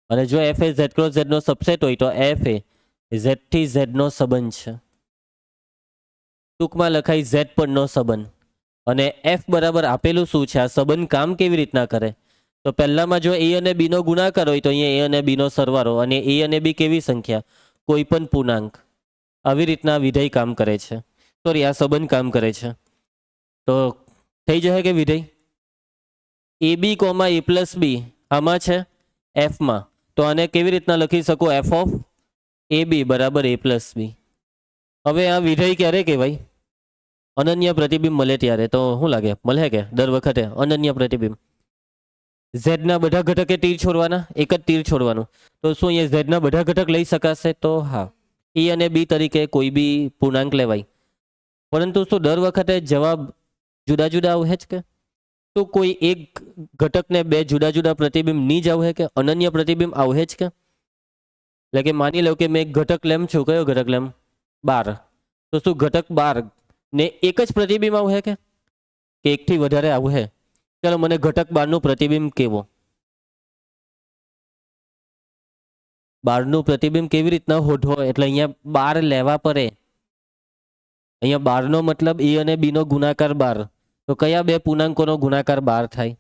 અને જો એફ એ ઝેડ ક્રોસ ઝેડ નો સબસેટ હોય તો એફ એ ઝેડ થી ઝેડ નો સંબંધ છે. ટૂંકમાં લખાય ઝેડ પરનો સંબંધ. અને એફ બરાબર આપેલું શું છે? આ સંબંધ કામ કેવી રીતના કરે? તો પહેલામાં જો એ અને બી નો ગુણાકાર હોય તો અહીંયા એ અને બી નો સરવાળો, અને એ અને બી કેવી સંખ્યા? કોઈ પણ પૂર્ણાંક. આવી રીતના વિધેય કામ કરે છે. સોરી આ સંબંધ કામ કરે છે. તો થઈ જશે કે વિધેય? એ બી કોમા એ પ્લસ બી આમાં છે એફમાં, તો આને કેવી રીતના લખી શકો? એફ ઓફ એ બી બરાબર એ પ્લસ બી. હવે આ વિધેય ક્યારે કહેવાય? અનન્ય પ્રતિબિંબ મળે ત્યારે. તો શું લાગે મળે કે દર વખતે અનન્ય પ્રતિબિંબ? ઝેડના બધા ઘટકે તીર છોડવાના, એક જ તીર છોડવાનું. તો શું અહીંયા ઝેડના બધા ઘટક લઈ શકાશે? તો હા એ અને બી તરીકે કોઈ બી પૂર્ણાંક લેવાય. પરંતુ શું દર વખતે જવાબ જુદા જુદા આવે જ કે? તો કોઈ એક ઘટકને 2 જુદા જુદા પ્રતિબિંબ નહીં જ આવે કે? અનન્ય પ્રતિબિંબ આવે જ કે? એટલે કે માની લો કે મેં એક ઘટક લેમ છું. કયો ઘટક લેમ? 12. તો શું ઘટક 12 ને એક જ પ્રતિબિંબ આવે કે એકથી વધારે આવે? ચાલો મને ઘટક 12 નું પ્રતિબિંબ કેવો? બારનું પ્રતિબિંબ કેવી રીતના શોધવો, એટલે અહીંયા 12 લેવા પડે. અહીંયા 12 નો મતલબ એ અને બી નો ગુણાકાર 12. તો કયા બે પૂર્ણાંકોનો ગુણાકાર 12 થાય?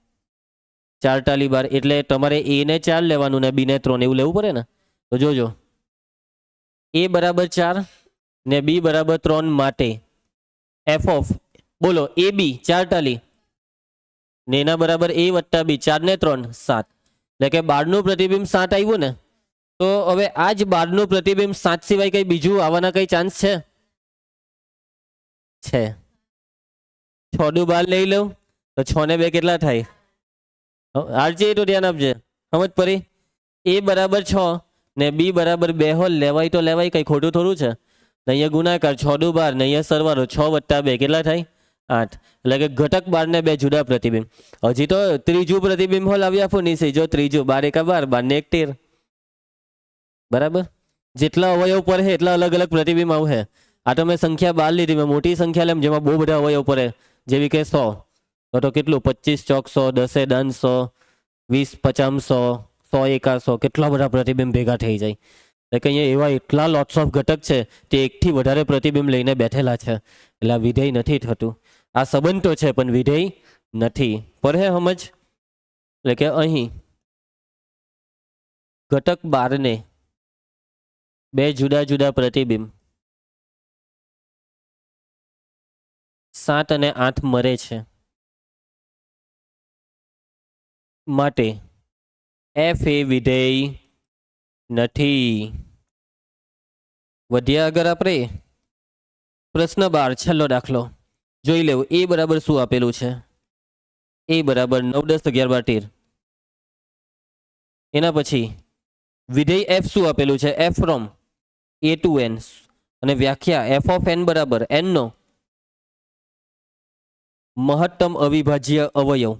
4 ટાલી 12. એટલે તમારે એ ને 4 લેવાનું ને બી ને 3 એવું લેવું પડે ને. તો જોજો, એ બરાબર 4 ને બી બરાબર 3 માટે એફ ઓફ, બોલો, એ બી 4 ટાલી ને એના બરાબર એ વત્તા બી, 4 ને 3 7. એટલે કે 12 નું પ્રતિબિંબ 7 આવ્યું ને. તો હવે આ જ 12 નું પ્રતિબિંબ 7 સિવાય કઈ બીજું આવવાના કઈ ચાન્સ છે? 6 દુ 12 લઈ લઉં તો 6 ને 2 કેટલા થાય? આરજી તો ધ્યાન આપજે, સમજ પડી. એ બરાબર 6 ને બી બરાબર 2 હોલ લેવાય તો લેવાય, કઈ ખોટું થોડું છે. અહીંયા ગુણાકાર 6 દુ 12 ને અહીંયા સરવાળો 6 વત્તા 2 કેટલા થાય? 8. એટલે કે ઘટક 12 ને 2 જુદા પ્રતિબિંબ. હજી તો ત્રીજું પ્રતિબિંબ હોલ આવી આપો નીચે. જો ત્રીજું 12 એકા 12, 12 ને 1 13. બરાબર, જેટલા અવયવ પર છે એટલા અલગ અલગ પ્રતિબિંબ આવશે. આ તો મેં સંખ્યા 12 લીધી, મેં મોટી સંખ્યા લેમ જેમાં બહુ બધા અવયવ પડે, જેવી કે 100. તો કેટલું? 25 ચોક 100, 10 દાન 100, 20 50 100, 100 એકા 100, કેટલા બધા પ્રતિબિંબ ભેગા થઈ જાય. એટલે કે અહીંયા એવા એટલા લોટ્સ ઓફ ઘટક છે તે એકથી વધારે પ્રતિબિંબ લઈને બેઠેલા છે. એટલે આ વિધેય નથી થતું. આ સંબંધ તો છે પણ વિધેય નથી. પર હે સમજ? એટલે કે અહીં ઘટક 12 ને 2 જુદા જુદા પ્રતિબિંબ 7 અને 8 મળે છે. માટે એફ એ વિધેય નથી. વધ્યા આગળ આપણે પ્રશ્ન 12, છેલ્લો દાખલો જોઈ લેવું. એ બરાબર શું આપેલું છે? એ બરાબર 9 10 11 12 13. એના પછી વિધેય એફ શું આપેલું છે? F from A to N. અને વ્યાખ્યા એફ ઓફ એન બરાબર એન નો મહત્તમ અવિભાજ્ય અવયવ.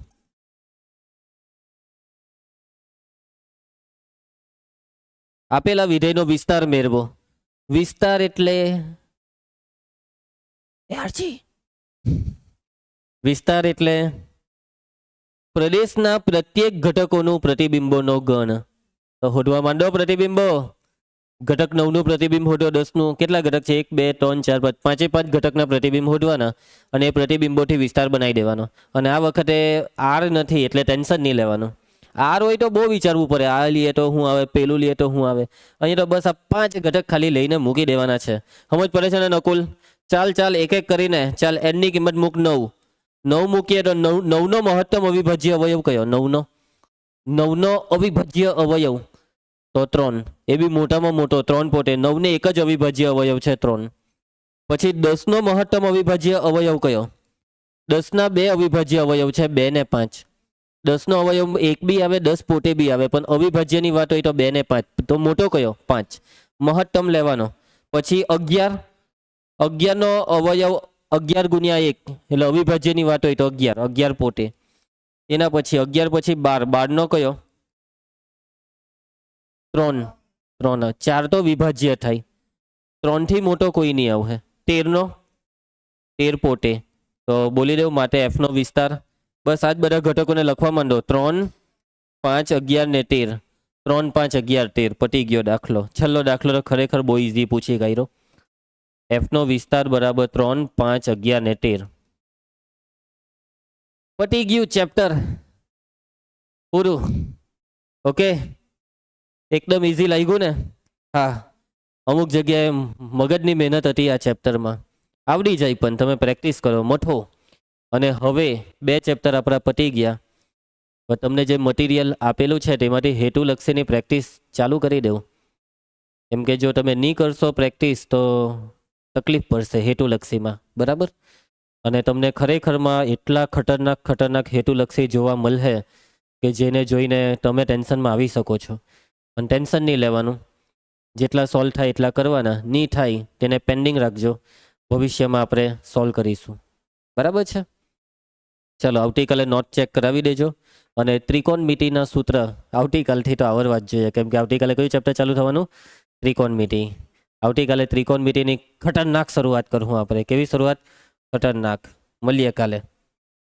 આપેલા વિધેયનો વિસ્તાર મેળવો. વિસ્તાર એટલે વિસ્તાર એટલે પ્રદેશના પ્રત્યેક ઘટકોનું પ્રતિબિંબોનો ગણ. તો શોધવા માંડો પ્રતિબિંબો. ઘટક 9 નું પ્રતિબિંબ શોધો, 10 નું. કેટલા ઘટક છે? 1 2 3 4 5, પાંચે 5 ઘટકના પ્રતિબિંબ શોધવાના અને એ પ્રતિબિંબોથી વિસ્તાર બનાવી દેવાનો. અને આ વખતે આર નથી એટલે ટેન્શન નહીં લેવાનું. આર હોય તો બહુ વિચારવું પડે, આ લઈએ તો શું આવે, પેલું લઈએ તો શું આવે. અહીંયા તો બસ આ 5 ઘટક ખાલી લઈને મૂકી દેવાના છે. સમજ પડે છે ને નકુલ? ચાલ ચાલ એક એક કરીને ચાલ. એન ની કિંમત મૂક 9. 9 મૂકીએ તો 9 નો મહત્તમ અવિભાજ્ય અવયવ કયો? 9 નો અવિભાજ્ય અવયવ તો 3. એ બી મોટામાં મોટો 3 પોતે. 9 ને એક જ અવિભાજ્ય અવયવ છે 3. પછી 10 નો મહત્તમ અવિભાજ્ય અવયવ કયો? 10 ના 2 અવિભાજ્ય અવયવ છે, 2 ને 5. 10 નો અવયવ એક બી આવે, 10 પોતે બી આવે, પણ અવિભાજ્યની વાત હોય તો 2 ને 5. તો મોટો કયો? 5. મહત્તમ લેવાનો. પછી 11. 11 નો અવયવ 11 ગુણ્યા 1 એટલે અવિભાજ્યની વાત હોય તો 11. 11 પોતે. એના પછી 11 પછી 12. 12 નો કયો? 3. 3. 4 તો વિભાજ્ય થાય. 3 થી મોટો કોઈ નહીં આવે. 13 નો? 13 પોતે. તો બોલી દઉં માટે એફ નો વિસ્તાર. બસ આજ બધા ઘટકોને લખવા માંડો. 3 5 11 ને 13. 3 5 11 13. પતી ગયો દાખલો. છેલ્લો દાખલો તો ખરેખર બહુ ઈઝી પૂછી ગયો. એફ નો વિસ્તાર બરાબર 3 5 11 ને 13. પતી ગયું ચેપ્ટર પૂરું. ઓકે, એકદમ ઈઝી લાગ્યું ને? હા, અમુક જગ્યાએ મગજની મહેનત હતી આ ચેપ્ટરમાં. આવડી જાય પણ તમે પ્રેક્ટિસ કરો મઠો. અને હવે 2 ચેપ્ટર આપણા પતી ગયા. પણ તમને જે મટીરિયલ આપેલું છે તેમાંથી હેતુલક્ષીની પ્રેક્ટિસ ચાલુ કરી દેવું. કેમ કે જો તમે નહીં કરશો પ્રેક્ટિસ તો તકલીફ પડશે હેતુલક્ષીમાં. બરાબર? અને તમને ખરેખરમાં એટલા ખતરનાક હેતુલક્ષી જોવા મળશે કે જેને જોઈને તમે ટેન્શનમાં આવી શકો છો. અને ટેન્શન નહીં લેવાનું. જેટલા સોલ્વ થાય એટલા કરવાના. નહીં થાય તેને પેન્ડિંગ રાખજો. ભવિષ્યમાં આપણે સોલ્વ કરીશું. બરાબર છે? ચલો, આવતીકાલે નોટ ચેક કરાવી દેજો. અને ત્રિકોણમિતિના સૂત્ર આવતીકાલથી તો આવડવા જ જોઈએ. કેમ કે આવતીકાલે કયું ચેપ્ટર ચાલુ થવાનું? ત્રિકોણમિતિ. આવતીકાલે ત્રિકોણમિતિની ખતરનાક શરૂઆત કરું આપણે. કેવી શરૂઆત? ખતરનાક. મળીએ કાલે.